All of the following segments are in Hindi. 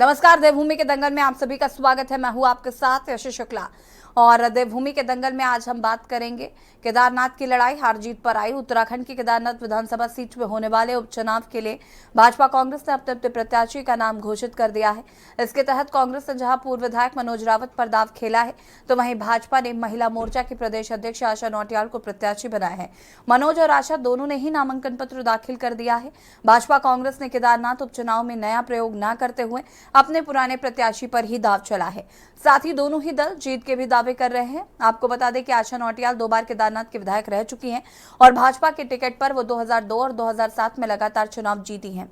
नमस्कार। देवभूमि के दंगल में आप सभी का स्वागत है। मैं हूं आपके साथ यशस्वी शुक्ला। और देवभूमि के दंगल में आज हम बात करेंगे केदारनाथ की लड़ाई हार जीत पर आई। उत्तराखंड की केदारनाथ विधानसभा सीट में होने वाले उपचुनाव के लिए भाजपा कांग्रेस ने अपने प्रत्याशी का नाम घोषित कर दिया है। इसके तहत कांग्रेस ने जहां पूर्व विधायक मनोज रावत पर दाव खेला है, तो वहीं भाजपा ने महिला मोर्चा की प्रदेश अध्यक्ष आशा नौटियाल को प्रत्याशी बनाया है। मनोज और आशा दोनों ने ही नामांकन पत्र दाखिल कर दिया है। भाजपा कांग्रेस ने केदारनाथ उपचुनाव में नया प्रयोग न करते हुए अपने पुराने प्रत्याशी पर ही दाव चला है। साथ ही दोनों ही दल जीत के भी दावे कर रहे हैं। आपको बता दें कि आशा नौटियाल 2 बार केदारनाथ के विधायक रह चुकी हैं और भाजपा के टिकट पर वो 2002 और 2007 में लगातार चुनाव जीती हैं,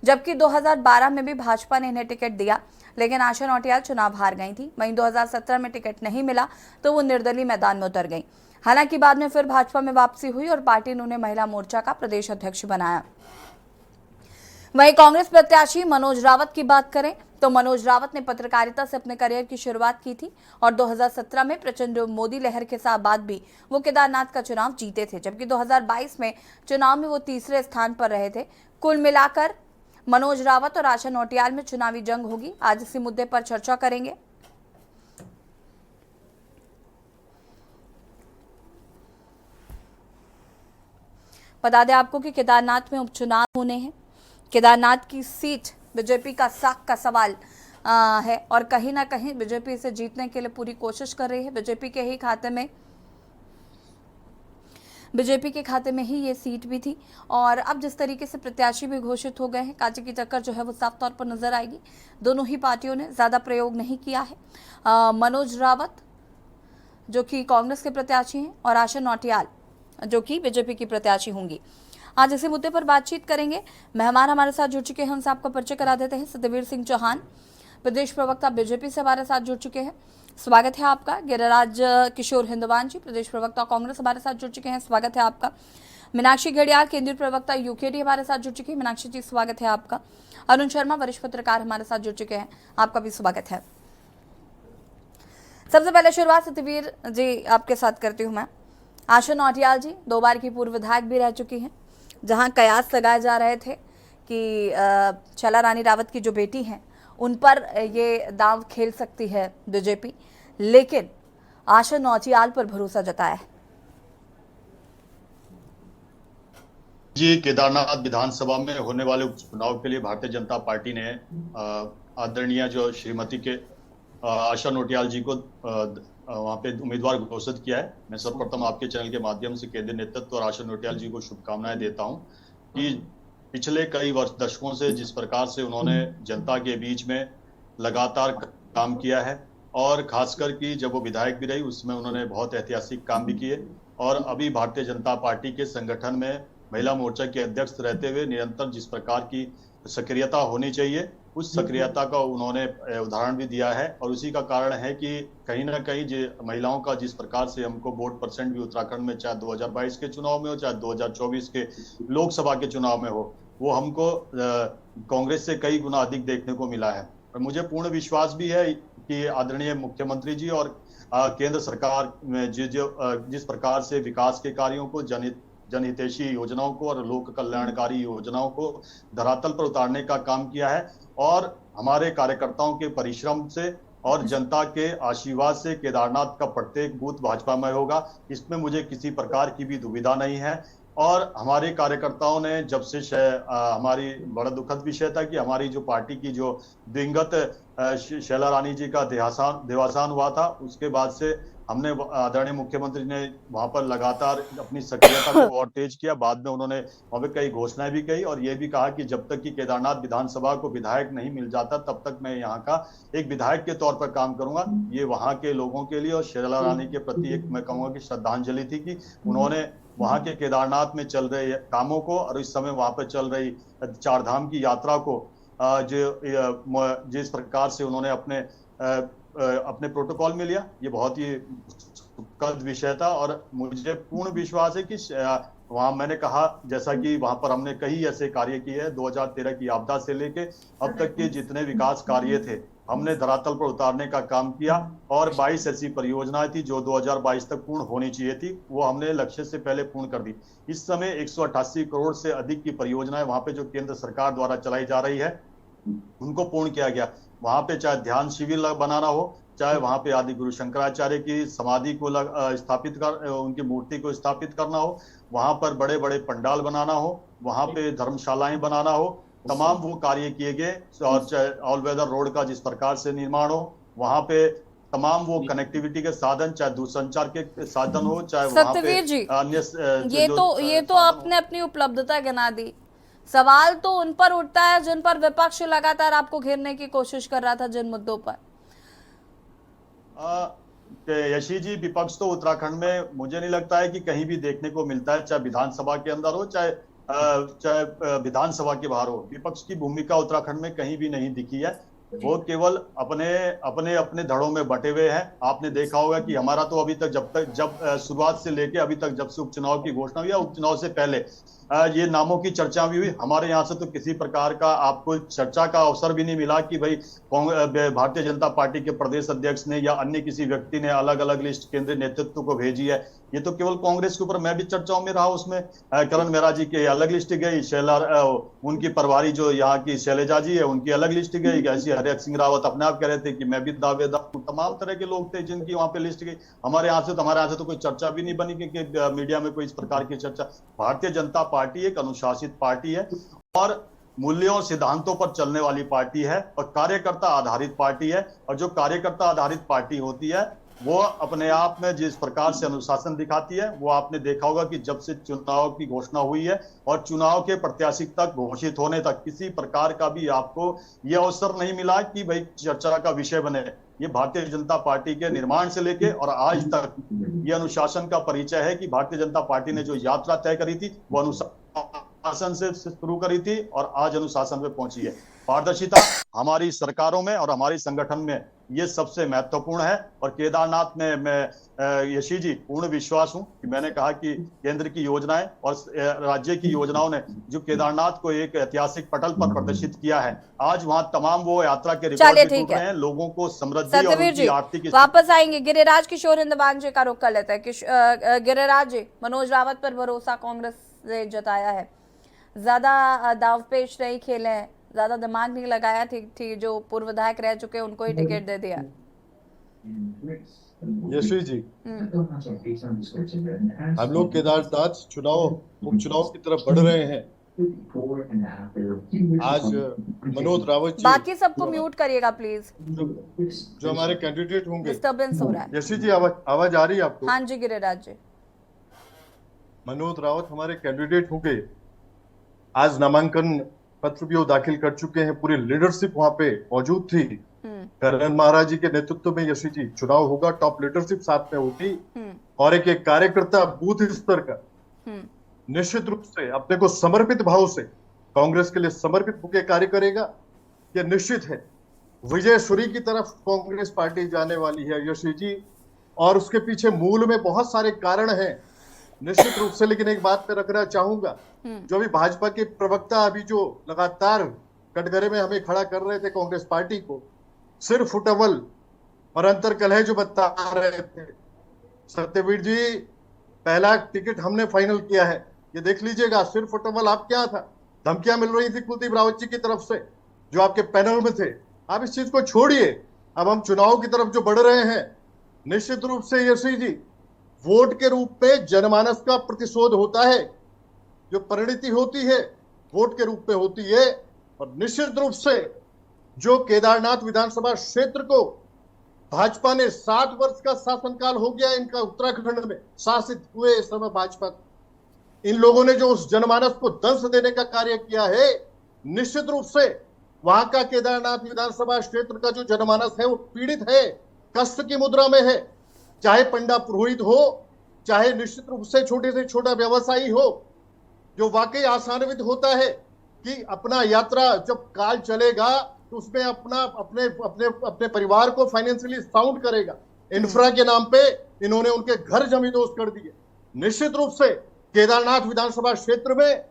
जबकि 2012 में भी भाजपा ने इन्हें टिकट दिया, लेकिन आशा नौटियाल चुनाव हार गई थी। वहीं 2017 में टिकट नहीं मिला तो वो निर्दलीय मैदान में उतर गई। हालांकि बाद में फिर भाजपा में वापसी हुई और पार्टी ने उन्हें महिला मोर्चा का प्रदेश अध्यक्ष बनाया। वहीं कांग्रेस प्रत्याशी मनोज रावत की बात करें तो मनोज रावत ने पत्रकारिता से अपने करियर की शुरुआत की थी और 2017 में प्रचंड मोदी लहर के साथ बाद भी वो केदारनाथ का चुनाव जीते थे, जबकि 2022 में चुनाव में वो तीसरे स्थान पर रहे थे। कुल मिलाकर मनोज रावत और आशा नौटियाल में चुनावी जंग होगी। आज इसी मुद्दे पर चर्चा करेंगे। बता दें आपको कि केदारनाथ में उपचुनाव होने हैं। केदारनाथ की सीट बीजेपी का साख का सवाल है और कहीं ना कहीं बीजेपी इसे जीतने के लिए पूरी कोशिश कर रही है। बीजेपी के खाते में ही ये सीट भी थी और अब जिस तरीके से प्रत्याशी भी घोषित हो गए हैं, कांचे की टक्कर जो है वो साफ तौर पर नजर आएगी। दोनों ही पार्टियों ने ज़्यादा प्रयोग नहीं किया है। मनोज रावत जो कि कांग्रेस के प्रत्याशी हैं और आशा नौटियाल जो कि बीजेपी की प्रत्याशी होंगी। आज इसी मुद्दे पर बातचीत करेंगे। मेहमान हमारे साथ जुड़ चुके हैं, उनसे आपका परिचय करा देते हैं। सत्यवीर सिंह चौहान, प्रदेश प्रवक्ता बीजेपी से हमारे साथ जुड़ चुके हैं, स्वागत है आपका। गिरिराज किशोर हिंदवान जी, प्रदेश प्रवक्ता कांग्रेस, हमारे साथ जुड़ चुके हैं, स्वागत है आपका। मीनाक्षी घड़ियाल, केंद्रीय प्रवक्ता यूकेडी, हमारे साथ जुड़ चुकी है, मीनाक्षी जी स्वागत है आपका। अरुण शर्मा, वरिष्ठ पत्रकार, हमारे साथ जुड़ चुके हैं, आपका भी स्वागत है। सबसे पहले शुरुआत सत्यवीर जी आपके साथ करती हूँ मैं। आशा नौटियाल जी 2 बार की पूर्व विधायक भी रह चुकी हैं, जहां कयास लगाए जा रहे थे कि शैला रानी रावत की जो बेटी हैं उन पर ये दांव खेल सकती है बीजेपी, लेकिन आशा नौटियाल पर भरोसा जताया है। जी, केदारनाथ विधानसभा में होने वाले उपचुनाव के लिए भारतीय जनता पार्टी ने आदरणीय जो श्रीमती के आशा नौटियाल जी को वहां पे उम्मीदवार घोषित किया है। मैं सर्वप्रथम आपके चैनल के माध्यम से केंद्रीय नेतृत्व और आशा नौटियाल जी को शुभकामनाएं देता हूं कि पिछले कई दशकों से जिस प्रकार से उन्होंने जनता के बीच में लगातार काम किया है और खासकर कि जब वो विधायक भी रही उसमें उन्होंने बहुत ऐतिहासिक काम भी किए और अभी भारतीय जनता पार्टी के संगठन में महिला मोर्चा के अध्यक्ष रहते हुए निरंतर जिस प्रकार की सक्रियता होनी चाहिए उस सक्रियता का उन्होंने उदाहरण भी दिया है और उसी का कारण है कि कहीं ना कहीं महिलाओं का जिस प्रकार से हमको वोट परसेंट भी उत्तराखंड में चाहे 2022 के चुनाव में हो चाहे 2024 के लोकसभा के चुनाव में हो, वो हमको कांग्रेस से कई गुना अधिक देखने को मिला है। और मुझे पूर्ण विश्वास भी है कि आदरणीय मुख्यमंत्री जी और केंद्र सरकार में जिस प्रकार से विकास के कार्यों को जनहितैषी योजनाओं को और लोक कल्याणकारी योजनाओं को धरातल पर उतारने का काम किया है और हमारे कार्यकर्ताओं के परिश्रम से और जनता के आशीर्वाद से केदारनाथ का प्रत्येक बूथ भाजपामय होगा, इसमें मुझे किसी प्रकार की भी दुविधा नहीं है। और हमारे कार्यकर्ताओं ने जब से हमारी बड़ा दुखद विषय था कि हमारी जो पार्टी की जो दिवंगत शैला रानी जी का देहावसान हुआ था, उसके बाद से हमने आदरणीय मुख्यमंत्री ने वहां पर लगातार अपनी सक्रियता को और तेज किया। बाद में उन्होंने वहां पे कई घोषणाएं भी कही और ये भी कहा कि जब तक कि केदारनाथ विधानसभा को विधायक नहीं मिल जाता तब तक मैं यहाँ का एक विधायक के तौर पर काम करूंगा। ये वहां के लोगों के लिए और शैला रानी के प्रति एक मैं कहूंगा कि श्रद्धांजलि थी कि उन्होंने वहां के केदारनाथ में चल रहे कामों को और इस समय वहां पर चल रही 4 धाम की यात्रा को जिस प्रकार से उन्होंने अपने प्रोटोकॉल में लिया, ये बहुत ही दुखद विषय था। और मुझे पूर्ण विश्वास है कि वहां मैंने कहा जैसा कि वहां पर हमने कई ऐसे कार्य किए हैं 2013 की आपदा से लेके अब तक के जितने विकास कार्य थे हमने धरातल पर उतारने का काम किया और 22 ऐसी परियोजनाएं थी जो 2022 तक पूर्ण होनी चाहिए थी, वो हमने लक्ष्य से पहले पूर्ण कर दी। इस समय 188 करोड़ से अधिक की परियोजनाएं वहां पे जो केंद्र सरकार द्वारा चलाई जा रही है उनको पूर्ण किया गया। वहां पे चाहे ध्यान शिविर बनाना हो, चाहे वहां पे आदि गुरु शंकराचार्य की समाधि को स्थापित कर, उनकी मूर्ति को स्थापित करना हो, वहां पर बड़े बड़े पंडाल बनाना हो, वहां पे धर्मशालाएं बनाना हो, तमाम वो कार्य किए गए। और चाहे ऑल वेदर रोड का जिस प्रकार से निर्माण हो, वहां पे तमाम वो कनेक्टिविटी के साधन, चाहे दूरसंचार के साधन हो, चाहे वहां पे सत्यवीर जी, अन्य ये तो आपने अपनी उपलब्धता गिना दी। सवाल तो उन पर उठता है जिन पर विपक्ष लगातार आपको घेरने की कोशिश कर रहा था, जिन मुद्दों पर। यशी जी, विपक्ष तो उत्तराखंड में मुझे नहीं लगता है कि कहीं भी देखने को मिलता है, चाहे विधानसभा के अंदर हो, चाहे विधानसभा के बाहर हो। विपक्ष की भूमिका उत्तराखंड में कहीं भी नहीं दिखी है। वो केवल अपने अपने अपने धड़ों में बटे हुए हैं। आपने देखा होगा कि हमारा तो अभी तक जब शुरुआत से लेके अभी तक, जब से उपचुनाव की घोषणा हुई या उपचुनाव से पहले ये नामों की चर्चा भी हुई, हमारे यहाँ से तो किसी प्रकार का आपको चर्चा का अवसर भी नहीं मिला कि भाई भारतीय जनता पार्टी के प्रदेश अध्यक्ष ने या अन्य किसी व्यक्ति ने अलग अलग लिस्ट केंद्रीय नेतृत्व को भेजी है। ये तो केवल कांग्रेस के ऊपर, मैं भी चर्चाओं में रहा, उसमें करण मेहरा जी की अलग लिस्ट गई, उनकी प्रभारी जो यहाँ की शैलजा जी है उनकी अलग लिस्ट गई, ऐसी हरियाणा सिंह रावत अपने आप कह रहे थे कि मैं भी दावेदार हूं। तमाम तरह के लोग थे जिनकी वहां पे लिस्ट गई। हमारे यहाँ से तो कोई चर्चा भी नहीं बनी कि मीडिया में कोई इस प्रकार की चर्चा। भारतीय जनता पार्टी एक अनुशासित पार्टी है और मूल्यों और सिद्धांतों पर चलने वाली पार्टी है और कार्यकर्ता आधारित पार्टी है। और जो कार्यकर्ता आधारित पार्टी होती है वो अपने आप में जिस प्रकार से अनुशासन दिखाती है, वो आपने देखा होगा कि जब से चुनाव की घोषणा हुई है और चुनाव के प्रत्याशी तक घोषित होने तक किसी प्रकार का भी आपको यह अवसर नहीं मिला कि भाई चर्चा का विषय बने। ये भारतीय जनता पार्टी के निर्माण से लेके और आज तक ये अनुशासन का परिचय है कि भारतीय जनता पार्टी ने जो यात्रा तय करी थी वो अनुशासन से शुरू करी थी और आज अनुशासन पे पहुंची है। पारदर्शिता हमारी सरकारों में और हमारी संगठन में ये सबसे महत्वपूर्ण है। और केदारनाथ में मैं यशी जी पूर्ण विश्वास हूं कि मैंने कहा कि केंद्र की योजनाएं और राज्य की योजनाओं ने जो केदारनाथ को एक ऐतिहासिक पटल पर प्रदर्शित किया है, आज वहां तमाम वो यात्रा के रिकॉर्ड भी टूट रहे हैं। लोगों को समृद्धि और उनकी आर्थिक वापस आएंगे। गिरिराज किशोर हिंदवान जी का रुख कर लेते हैं। गिरिराज जी, मनोज रावत पर भरोसा कांग्रेस ने जताया है, ज्यादा दावपेच नहीं खेले हैं, ज्यादा दिमाग नहीं लगाया, ठीक जो पूर्व विधायक रह चुके उनको ही टिकट दे दिया। यशवी जी, हम लोग केदारनाथ उपचुनाव की तरफ बढ़ रहे हैं। आज मनोज रावत जी, बाकी सबको म्यूट करिएगा प्लीज, जो हमारे कैंडिडेट होंगे। डिस्टर्बेंस हो रहा है। यशवी जी, आवाज आ रही है आपको? हाँ जी गिरिराज जी। मनोज रावत हमारे कैंडिडेट होंगे। आज नामांकन पत्र भी वो दाखिल कर चुके हैं। पूरी लीडरशिप वहां पे मौजूद थी। करण महाराज जी के नेतृत्व में यशी जी चुनाव होगा, टॉप लीडरशिप साथ में होगी और एक कार्यकर्ता बूथ स्तर का निश्चित रूप से अपने को समर्पित भाव से कांग्रेस के लिए समर्पित होकर कार्य करेगा। यह निश्चित है विजयश्वरी की तरफ कांग्रेस पार्टी जाने वाली है यशी जी, और उसके पीछे मूल में बहुत सारे कारण हैं निश्चित रूप से। लेकिन एक बात पे रखना चाहूंगा, जो भी भाजपा के प्रवक्ता अभी जो लगातार कटघरे में हमें खड़ा कर रहे थे कांग्रेस पार्टी को, सिर्फ फुटबॉल और अंतरकलह जो बता रहे थे। सत्यवीर जी, पहला टिकट हमने फाइनल किया है, ये देख लीजिएगा। सिर्फ फुटबॉल आप क्या था, धमकियां मिल रही थी कुलदीप रावत जी की तरफ से जो आपके पैनल में थे। आप इस चीज को छोड़िए, अब हम चुनाव की तरफ जो बढ़ रहे हैं, निश्चित रूप से यशी जी वोट के रूप में जनमानस का प्रतिशोध होता है। जो परिणति होती है वोट के रूप में होती है। और निश्चित रूप से जो केदारनाथ विधानसभा क्षेत्र को भाजपा ने 7 वर्ष का शासनकाल हो गया इनका, उत्तराखंड में शासित हुए इस समय भाजपा, इन लोगों ने जो उस जनमानस को दंश देने का कार्य किया है, निश्चित रूप से वहां का केदारनाथ विधानसभा क्षेत्र का जो जनमानस है वो पीड़ित है, कष्ट की मुद्रा में है। चाहे पंडा पुरोहित हो, चाहे निश्चित रूप से छोटे से छोटा व्यवसायी हो, जो वाकई आशान्वित होता है कि अपना यात्रा जब काल चलेगा तो उसमें अपने परिवार को फाइनेंशियली साउंड करेगा। इंफ्रा के नाम पे इन्होंने उनके घर जमींदोज कर दिए। निश्चित रूप से केदारनाथ विधानसभा क्षेत्र में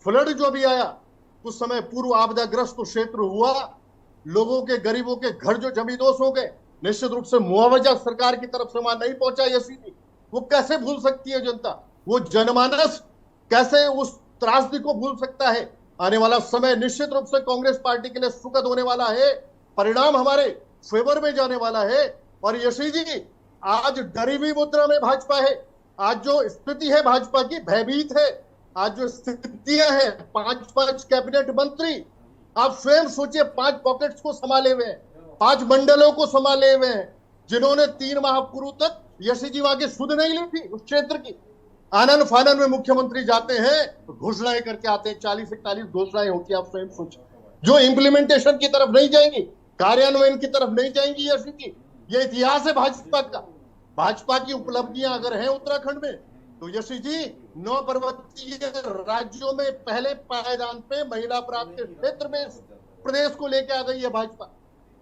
फ्लड जो भी आया उस समय पूर्व आपदाग्रस्त क्षेत्र हुआ, लोगों के गरीबों के घर जो जमींदोज हो गए, निश्चित रूप से मुआवजा सरकार की तरफ से वहां नहीं पहुंचा। यही वो कैसे भूल सकती है जनता, वो जनमानस कैसे उस त्रासदी को भूल सकता है। आने वाला समय निश्चित रूप से कांग्रेस पार्टी के लिए सुखद होने वाला है। परिणाम हमारे फेवर में जाने वाला है। और यशी जी, आज डरी हुई मुद्रा में भाजपा है। आज जो स्थिति है भाजपा की भयभीत है। आज जो स्थितियां हैं, 5-5 कैबिनेट मंत्री, आप स्वयं सोचिए, 5 पॉकेट्स को संभाले हुए हैं, 5 मंडलों को संभाले हुए हैं, जिन्होंने 3 माह पूर्व तक यशी जी वहां की सुध नहीं ली थी उस क्षेत्र की। आनन फानन में मुख्यमंत्री जाते हैं तो घोषणाएं करके आते हैं, 40-41 घोषणाएं होती है, आप स्वयं सोचिए, जो इंप्लीमेंटेशन की तरफ नहीं जाएंगी, कार्यान्वयन की तरफ नहीं जाएंगी यशी जी। ये इतिहास है भाजपा का। भाजपा की उपलब्धियां अगर हैं उत्तराखंड में, तो यशी जी 9 पर्वतीय राज्यों में पहले पायदान पे महिला अपराध के क्षेत्र में प्रदेश को लेके आ गई है भाजपा।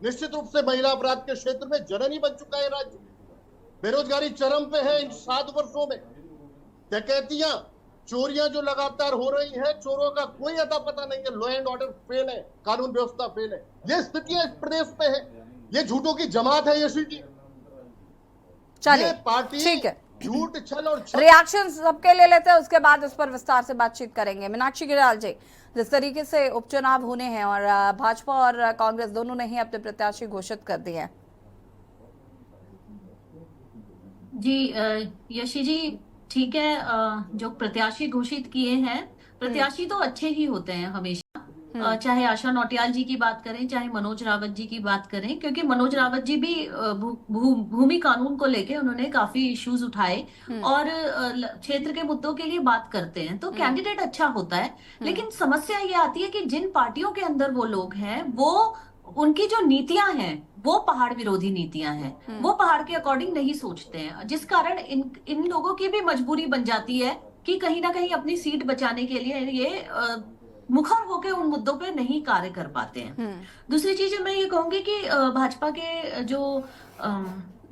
निश्चित रूप से महिला अपराध के क्षेत्र में जननी बन चुका है राज्य। बेरोजगारी चरम पे है इन 7 वर्षों में। डकैतियां, चोरियां जो लगातार हो रही है, चोरों का कोई अता पता नहीं है, लॉ एंड ऑर्डर फेल है, कानून व्यवस्था फेल है। ये स्थितियां इस प्रदेश पे है। ये झूठों की जमात है यशी जी। चलिए, ये पार्टी ठीक है, झूठ, छल और रिएक्शन सबके ले लेते हैं, उसके बाद उस पर विस्तार से बातचीत करेंगे। मीनाक्षी गिरियाल जी, जिस तरीके से उपचुनाव होने हैं और भाजपा और कांग्रेस दोनों ने ही अपने प्रत्याशी घोषित कर दिए हैं। जी यशी जी, ठीक है। जो प्रत्याशी घोषित किए हैं, प्रत्याशी तो अच्छे ही होते हैं हमेशा। चाहे आशा नौटियाल जी की बात करें, चाहे मनोज रावत जी की बात करें, क्योंकि मनोज रावत जी भी भूमि कानून को लेके उन्होंने काफी इश्यूज उठाए और क्षेत्र के मुद्दों के लिए बात करते हैं, तो कैंडिडेट अच्छा होता है। लेकिन समस्या ये आती है कि जिन पार्टियों के अंदर वो लोग हैं, वो उनकी जो नीतियां हैं वो पहाड़ विरोधी नीतियां हैं, वो पहाड़ के अकॉर्डिंग नहीं सोचते हैं, जिस कारण इन लोगों की भी मजबूरी बन जाती है कि कहीं ना कहीं अपनी सीट बचाने के लिए ये मुखर होकर उन मुद्दों पे नहीं कार्य कर पाते हैं। दूसरी चीज मैं ये कहूंगी कि भाजपा के जो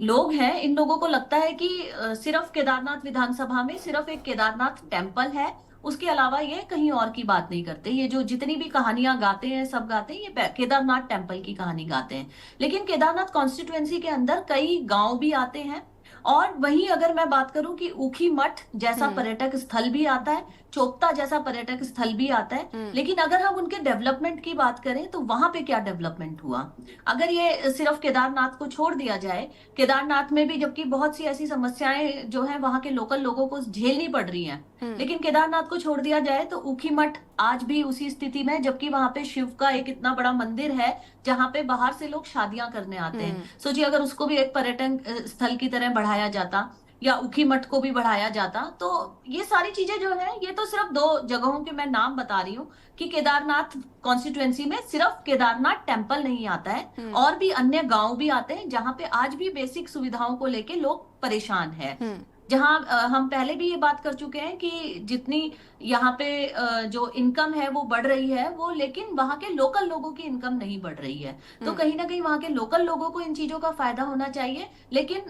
लोग हैं, इन लोगों को लगता है कि सिर्फ केदारनाथ विधानसभा में सिर्फ एक केदारनाथ टेम्पल है, उसके अलावा ये कहीं और की बात नहीं करते। ये जो जितनी भी कहानियां गाते हैं, सब गाते हैं, ये केदारनाथ टेम्पल की कहानी गाते हैं। लेकिन केदारनाथ कॉन्स्टिट्यूएंसी के अंदर कई गांव भी आते हैं, और वहीं अगर मैं बात करूं कि ऊखी मठ जैसा पर्यटक स्थल भी आता है, चोपता जैसा पर्यटक स्थल भी आता है, लेकिन अगर हम उनके डेवलपमेंट की बात करें तो वहां पे क्या डेवलपमेंट हुआ? अगर ये सिर्फ केदारनाथ को छोड़ दिया जाए, केदारनाथ में भी जबकि बहुत सी ऐसी समस्याएं जो है वहां के लोकल लोगों को झेलनी पड़ रही हैं, लेकिन केदारनाथ को छोड़ दिया जाए तो ऊखी मठ आज भी उसी स्थिति में, जबकि वहां पे शिव का एक इतना बड़ा मंदिर है जहां पे बाहर से लोग शादियां करने आते हैं। सोचिए अगर उसको भी एक पर्यटन स्थल की तरह बढ़ाया जाता या ऊखी मठ को भी बढ़ाया जाता, तो ये सारी चीजें जो है, ये तो सिर्फ 2 जगहों के मैं नाम बता रही हूँ कि केदारनाथ कॉन्स्टिट्यूएंसी में सिर्फ केदारनाथ टेम्पल नहीं आता है, और भी अन्य गांव भी आते हैं जहां पे आज भी बेसिक सुविधाओं को लेके लोग परेशान है। जहां हम पहले भी ये बात कर चुके हैं कि जितनी यहाँ पे जो इनकम है वो बढ़ रही है, वो लेकिन वहां के लोकल लोगों की इनकम नहीं बढ़ रही है। तो कहीं ना कहीं वहां के लोकल लोगों को इन चीजों का फायदा होना चाहिए। लेकिन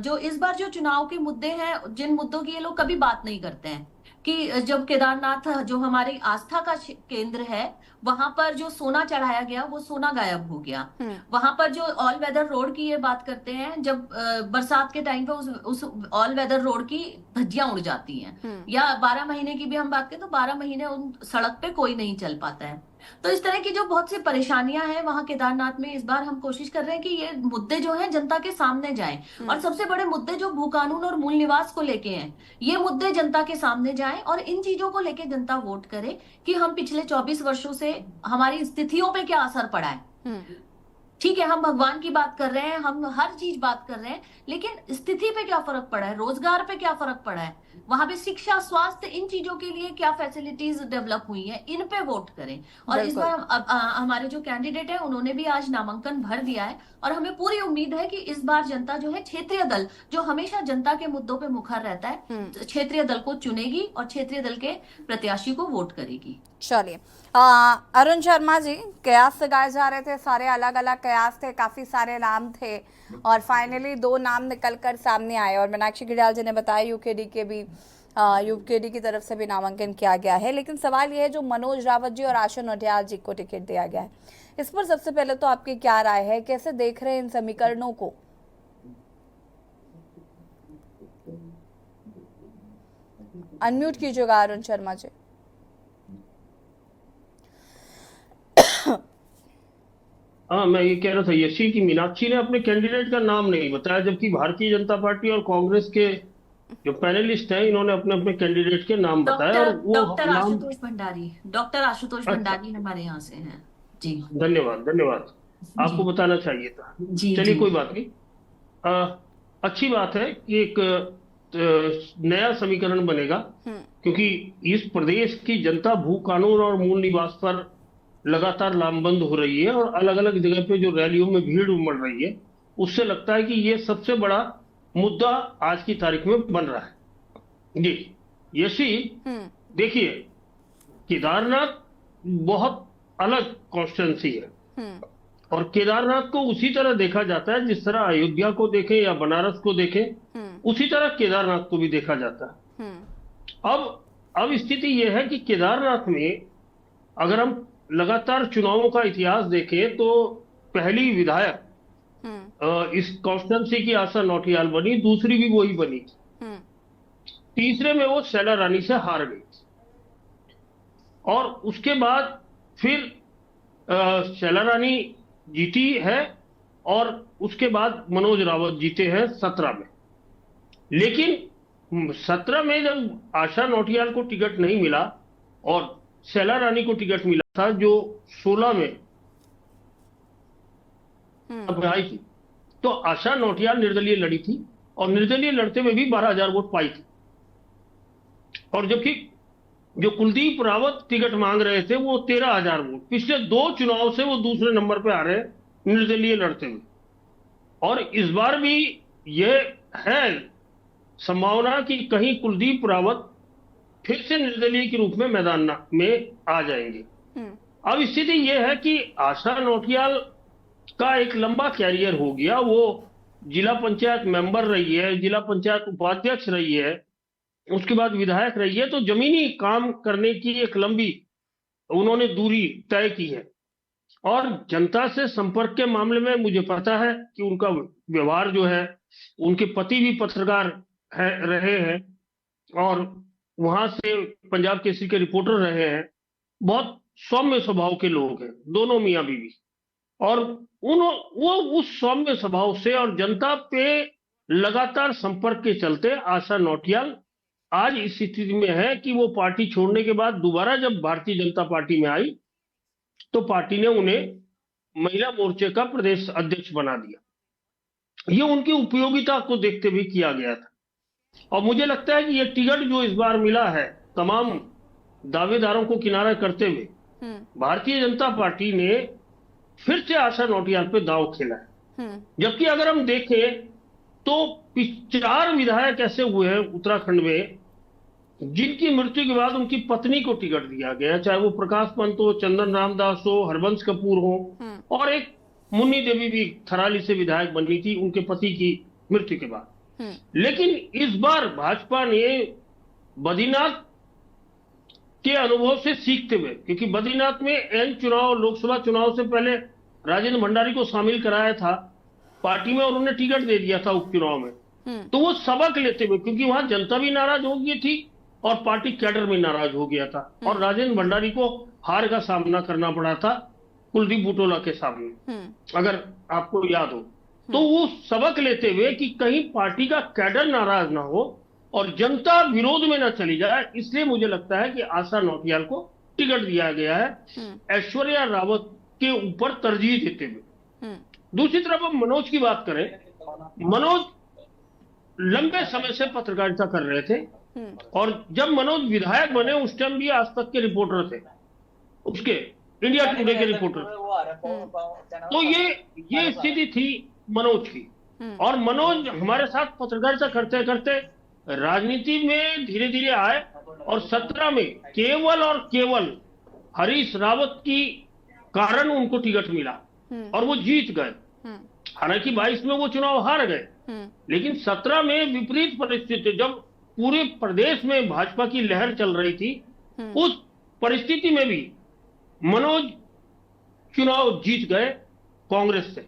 जो इस बार जो चुनाव के मुद्दे हैं, जिन मुद्दों की ये लोग कभी बात नहीं करते हैं, कि जब केदारनाथ जो हमारी आस्था का केंद्र है, वहां पर जो सोना चढ़ाया गया वो सोना गायब हो गया। वहां पर जो ऑल वेदर रोड की ये बात करते हैं, जब बरसात के टाइम पे उस ऑल वेदर रोड की धज्जियां उड़ जाती हैं, या 12 महीने की भी हम बात करें तो 12 महीने उन सड़क पे कोई नहीं चल पाता है। तो इस तरह की जो बहुत सी परेशानियां हैं वहां केदारनाथ में, इस बार हम कोशिश कर रहे हैं कि ये मुद्दे जो हैं जनता के सामने जाएं, और सबसे बड़े मुद्दे जो भू कानून और मूल निवास को लेके हैं, ये मुद्दे जनता के सामने जाएं और इन चीजों को लेके जनता वोट करे कि हम पिछले 24 वर्षों से हमारी स्थितियों पे क्या असर पड़ा है। ठीक है, हम भगवान की बात कर रहे हैं, हम हर चीज बात कर रहे हैं, लेकिन स्थिति पे क्या फर्क पड़ा है, रोजगार पे क्या फर्क पड़ा है, वहां पे शिक्षा, स्वास्थ्य, इन चीजों के लिए क्या फैसिलिटीज डेवलप हुई हैं, इन पे वोट करें। और इस बार हमारे जो कैंडिडेट है उन्होंने भी आज नामांकन भर दिया है, और हमें पूरी उम्मीद है कि इस बार जनता जो है क्षेत्रीय दल, जो हमेशा जनता के मुद्दों पे मुखर रहता है, क्षेत्रीय दल को चुनेगी और क्षेत्रीय दल के प्रत्याशी को वोट करेगी। चलिए, अरुण शर्मा जी, कयास से गाए जा रहे थे, सारे अलग अलग कयास थे, काफी सारे नाम थे, और फाइनली 2 नाम निकलकर सामने आए, और मीनाक्षी गिरियाल जी ने बताया यूकेडी की तरफ से भी नामांकन किया गया है। लेकिन सवाल यह है, जो मनोज रावत जी और आशा नौटियाल जी को टिकट दिया गया है, इस पर सबसे पहले तो आपकी क्या राय है, कैसे देख रहे हैं इन समीकरणों को? अनम्यूट कीजिएगा अरुण शर्मा जी। हाँ, मैं ये कह रहा था यशी की मीनाक्षी ने अपने कैंडिडेट का नाम नहीं बताया, जबकि भारतीय जनता पार्टी और कांग्रेस के जो पैनलिस्ट हैं इन्होंने अपने अपने कैंडिडेट के नाम बताए और डॉक्टर वो डॉक्टर नाम। आशुतोष भंडारी, डॉक्टर आशुतोष अच्छा, भंडारी हमारे यहाँ से हैं। जी धन्यवाद धन्यवाद, जी आपको बताना चाहिए था। जी चलिए जी। कोई बात नहीं। अच्छी बात है कि एक नया समीकरण बनेगा, क्योंकि इस प्रदेश की जनता भू कानून और मूल निवास पर लगातार लामबंद हो रही है और अलग अलग जगह पे जो रैलियों में भीड़ उमड़ रही है, उससे लगता है कि ये सबसे बड़ा मुद्दा आज की तारीख में बन रहा है। जी यशी, देखिए केदारनाथ बहुत अलग कॉन्स्टिट्यूंसी है और केदारनाथ को उसी तरह देखा जाता है जिस तरह अयोध्या को देखें या बनारस को देखें, उसी तरह केदारनाथ को भी देखा जाता है। अब स्थिति यह है कि केदारनाथ में अगर हम लगातार चुनावों का इतिहास देखें तो पहली विधायक इस कॉन्स्टिट्यूंसी की आशा नौटियाल बनी, दूसरी भी वही बनी, तीसरे में वो शैला रानी से हार गई और उसके बाद फिर शैला रानी जीती है और उसके बाद मनोज रावत जीते हैं 17 में। लेकिन 17 में जब आशा नौटियाल को टिकट नहीं मिला और शैला रानी को टिकट मिला था जो 16 में आई थी, तो आशा नौटियाल निर्दलीय लड़ी थी और निर्दलीय लड़ते में भी 12,000 वोट पाई थी। और जबकि जो कुलदीप रावत टिकट मांग रहे थे वो 13,000 वोट, पिछले 2 चुनाव से वो दूसरे नंबर पे आ रहे हैं निर्दलीय लड़ते हुए। और इस बार भी यह है संभावना कि कहीं कुलदीप रावत फिर से निर्दलीय के रूप में मैदान में आ जाएंगे। अब स्थिति यह है कि आशा नौटियाल का एक लंबा कैरियर हो गया, वो जिला पंचायत मेंबर रही है, जिला पंचायत उपाध्यक्ष रही है, उसके बाद विधायक रही है, तो जमीनी काम करने की एक लंबी उन्होंने दूरी तय की है। और जनता से संपर्क के मामले में मुझे पता है कि उनका व्यवहार जो है, उनके पति भी पत्रकार रहे हैं और वहां से पंजाब केसरी के रिपोर्टर रहे हैं, बहुत सौम्य स्वभाव के लोग हैं दोनों मियां बीवी। और वो उस सौम्य स्वभाव से और जनता पे लगातार संपर्क के चलते आशा नौटियाल आज इस स्थिति में है कि वो पार्टी छोड़ने के बाद दोबारा जब भारतीय जनता पार्टी में आई तो पार्टी ने उन्हें महिला मोर्चे का प्रदेश अध्यक्ष बना दिया। ये उनकी उपयोगिता को देखते हुए किया गया था और मुझे लगता है कि ये टिकट जो इस बार मिला है, तमाम दावेदारों को किनारा करते हुए भारतीय जनता पार्टी ने फिर से आशा नौटियाल पे दांव खेला है। जबकि अगर हम देखें तो 4 विधायक ऐसे हुए हैं उत्तराखंड में जिनकी मृत्यु के बाद उनकी पत्नी को टिकट दिया गया, चाहे वो प्रकाश पंत हो, चंदन रामदास हो, हरबंस कपूर हो और एक मुन्नी देवी भी थराली से विधायक बनी थी उनके पति की मृत्यु के बाद। लेकिन इस बार भाजपा ने बद्रीनाथ के अनुभव से सीखते हुए, क्योंकि बद्रीनाथ में एन चुनाव, लोकसभा चुनाव से पहले राजेंद्र भंडारी को शामिल कराया था पार्टी में और उन्हें टिकट दे दिया था उपचुनाव में, तो वो सबक लेते हुए, क्योंकि वहां जनता भी नाराज हो गई थी और पार्टी कैडर में नाराज हो गया था और राजेंद्र भंडारी को हार का सामना करना पड़ा था कुलदीप बुटोला के सामने, अगर आपको याद हो। तो वो सबक लेते हुए कि कहीं पार्टी का कैडर नाराज ना हो और जनता विरोध में ना चली जाए, इसलिए मुझे लगता है कि आशा नौटियाल को टिकट दिया गया है ऐश्वर्या रावत के ऊपर तरजीह देते हुए। दूसरी तरफ हम मनोज की बात करें, मनोज लंबे समय से पत्रकारिता कर रहे थे और जब मनोज विधायक बने उस टाइम भी आज तक के रिपोर्टर थे, उसके इंडिया टुडे के रिपोर्टर। तो ये स्थिति थी मनोज की और मनोज हमारे साथ पत्रकारिता करते करते राजनीति में धीरे धीरे आए और 17 में केवल और केवल हरीश रावत की कारण उनको टिकट मिला और वो जीत गए। हालांकि 22 में वो चुनाव हार गए, लेकिन 17 में विपरीत परिस्थिति, जब पूरे प्रदेश में भाजपा की लहर चल रही थी, उस परिस्थिति में भी मनोज चुनाव जीत गए कांग्रेस से।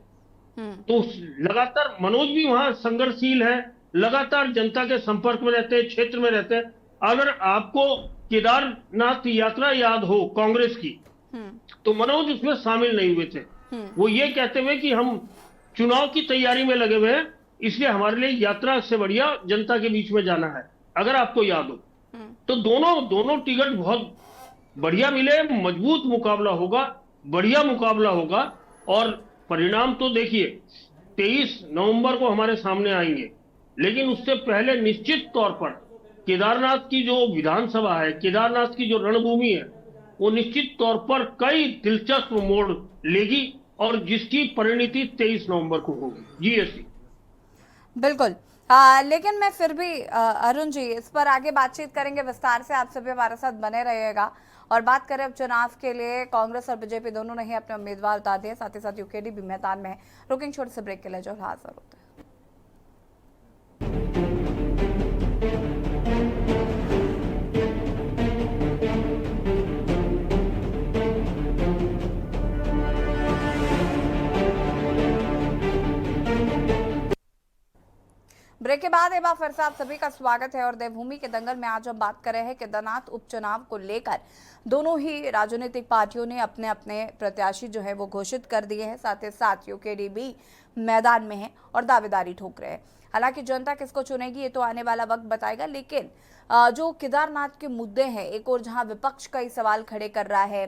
तो लगातार मनोज भी वहां संघर्षशील है, लगातार जनता के संपर्क में रहते हैं, क्षेत्र में रहते हैं। अगर आपको केदारनाथ यात्रा याद हो कांग्रेस की, तो मनोज उसमें शामिल नहीं हुए थे, वो ये कहते हुए कि हम चुनाव की तैयारी में लगे हुए हैं, इसलिए हमारे लिए यात्रा से बढ़िया जनता के बीच में जाना है। अगर आपको याद हो तो दोनों टिकट बहुत बढ़िया मिले, मजबूत मुकाबला होगा, बढ़िया मुकाबला होगा। और परिणाम तो देखिए 23 नवंबर को हमारे सामने आएंगे, लेकिन उससे पहले निश्चित तौर पर केदारनाथ की जो विधानसभा है, केदारनाथ की जो रणभूमि है, वो निश्चित तौर पर कई दिलचस्प मोड़ लेगी और जिसकी परिणति 23 नवंबर को होगी। जी यशी बिल्कुल। लेकिन मैं फिर भी अरुण जी इस पर आगे बातचीत करेंगे विस्तार से, आप सभी हमारे साथ बने रहिएगा। और बात करें अब चुनाव के लिए, कांग्रेस और बीजेपी दोनों ने ही अपने उम्मीदवार उतार दिए, साथ ही साथ यूकेडी भी मैदान में है। रुकेंगे छोटे से ब्रेक के लिए, जो हाजिर होते हैं। ब्रेक के बाद एक बार फिर से आप सभी का स्वागत है। और देवभूमि के दंगल में आज हम बात कर रहे हैं केदारनाथ उपचुनाव को लेकर। दोनों ही राजनीतिक पार्टियों ने अपने अपने प्रत्याशी जो है वो घोषित कर दिए हैं, साथ ही साथ यूकेडी भी मैदान में है और दावेदारी ठोक रहे हैं। हालांकि जनता किसको चुनेगी ये तो आने वाला वक्त बताएगा, लेकिन जो केदारनाथ के मुद्दे हैं, एक और जहां विपक्ष कई सवाल खड़े कर रहा है,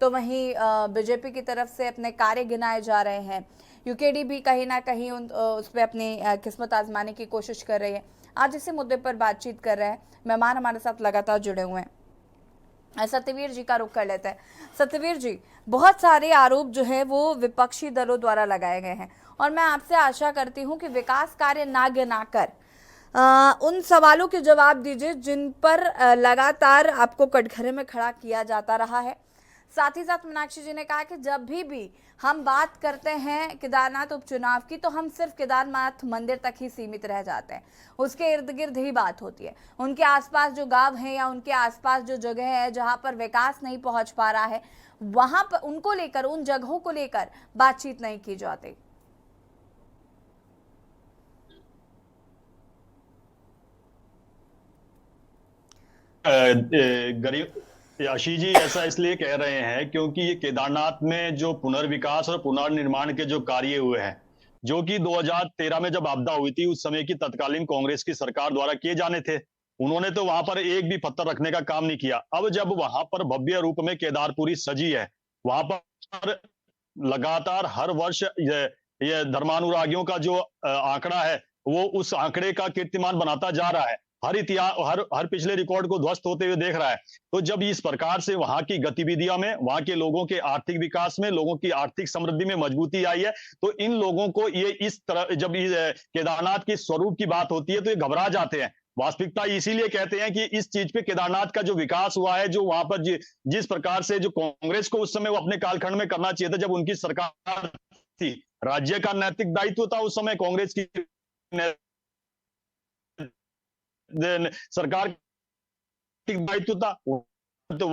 तो वहीं बीजेपी की तरफ से अपने कार्य गिनाए जा रहे हैं। यूकेडी भी कहीं ना कहीं उस पर अपनी किस्मत आजमाने की कोशिश कर रही है। आज इसी मुद्दे पर बातचीत कर रहे हैं मेहमान हमारे साथ लगातार जुड़े हुए हैं। सत्यवीर जी का रुख कर लेते हैं। सत्यवीर जी, बहुत सारे आरोप जो है वो विपक्षी दलों द्वारा लगाए गए हैं और मैं आपसे आशा करती हूं कि विकास कार्य ना गिनाकर उन सवालों के जवाब दीजिए जिन पर लगातार आपको कटघरे में खड़ा किया जाता रहा है। साथ ही साथ मीनाक्षी जी ने कहा कि जब भी हम बात करते हैं केदारनाथ उपचुनाव की तो हम सिर्फ केदारनाथ मंदिर तक ही सीमित रह जाते हैं, उसके इर्द गिर्द ही बात होती है। उनके आसपास जो गांव हैं या उनके आसपास जो जगह है जहां पर विकास नहीं पहुंच पा रहा है, वहां पर उनको लेकर, उन जगहों को लेकर बातचीत नहीं की जाती। गरीब आशीष जी ऐसा इसलिए कह रहे हैं क्योंकि ये केदारनाथ में जो पुनर्विकास और पुनर्निर्माण के जो कार्य हुए हैं, जो कि 2013 में जब आपदा हुई थी उस समय की तत्कालीन कांग्रेस की सरकार द्वारा किए जाने थे, उन्होंने तो वहां पर एक भी पत्थर रखने का काम नहीं किया। अब जब वहां पर भव्य रूप में केदारपुरी सजी है, वहां पर लगातार हर वर्ष ये धर्मानुरागियों का जो आंकड़ा है वो उस आंकड़े का कीर्तिमान बनाता जा रहा है। हर इतिहास हर पिछले रिकॉर्ड को ध्वस्त होते हुए देख रहा है। तो जब इस प्रकार से वहां की गतिविधियों में, वहां के लोगों के आर्थिक विकास में, लोगों की आर्थिक समृद्धि में मजबूती आई है, तो इन लोगों को ये इस तरह जब केदारनाथ के स्वरूप की बात होती है तो ये घबरा जाते हैं। वास्तविकता इसीलिए कहते हैं कि इस चीज पे केदारनाथ का जो विकास हुआ है, जो वहां पर जिस प्रकार से जो कांग्रेस को उस समय वो अपने कालखंड में करना चाहिए था, जब उनकी सरकार थी, राज्य का नैतिक दायित्व था उस समय कांग्रेस की सरकार दायित्व था, तो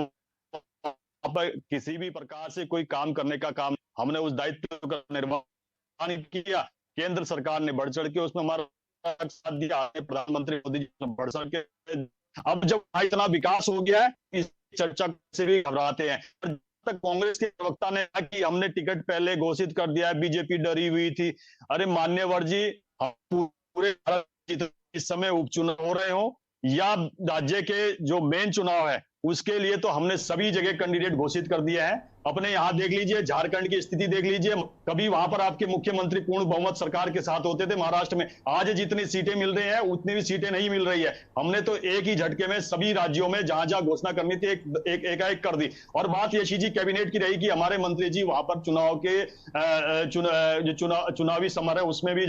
किसी भी प्रकार से कोई काम करने का काम, हमने उस दायित्व का निर्वहन किया। केंद्र सरकार ने बढ़ चढ़ के उसमें हमारा साथ दिया, प्रधानमंत्री मोदी जी ने बढ़ चढ़ के। अब जब इतना विकास हो गया है, इस चर्चा से भी घबराते हैं। तक कांग्रेस के प्रवक्ता ने कहा कि हमने टिकट पहले घोषित कर दिया है, बीजेपी डरी हुई थी। अरे मान्यवर जी, पूरे इस समय उपचुनाव हो रहे हो या राज्य के जो मेन चुनाव है उसके लिए तो हमने सभी जगह कैंडिडेट घोषित कर दिए हैं। अपने यहाँ देख लीजिए, झारखंड की स्थिति देख लीजिए, कभी वहां पर आपके मुख्यमंत्री पूर्ण बहुमत सरकार के साथ होते थे। महाराष्ट्र में आज जितनी सीटें मिल रही हैं उतनी भी सीटें नहीं मिल रही है। हमने तो एक ही झटके में सभी राज्यों में जहां जहां घोषणा करनी थी एक कर दी। और बात यशी जी कैबिनेट की रही कि हमारे मंत्री जी वहां पर चुनाव के चुनावी समर है उसमें भी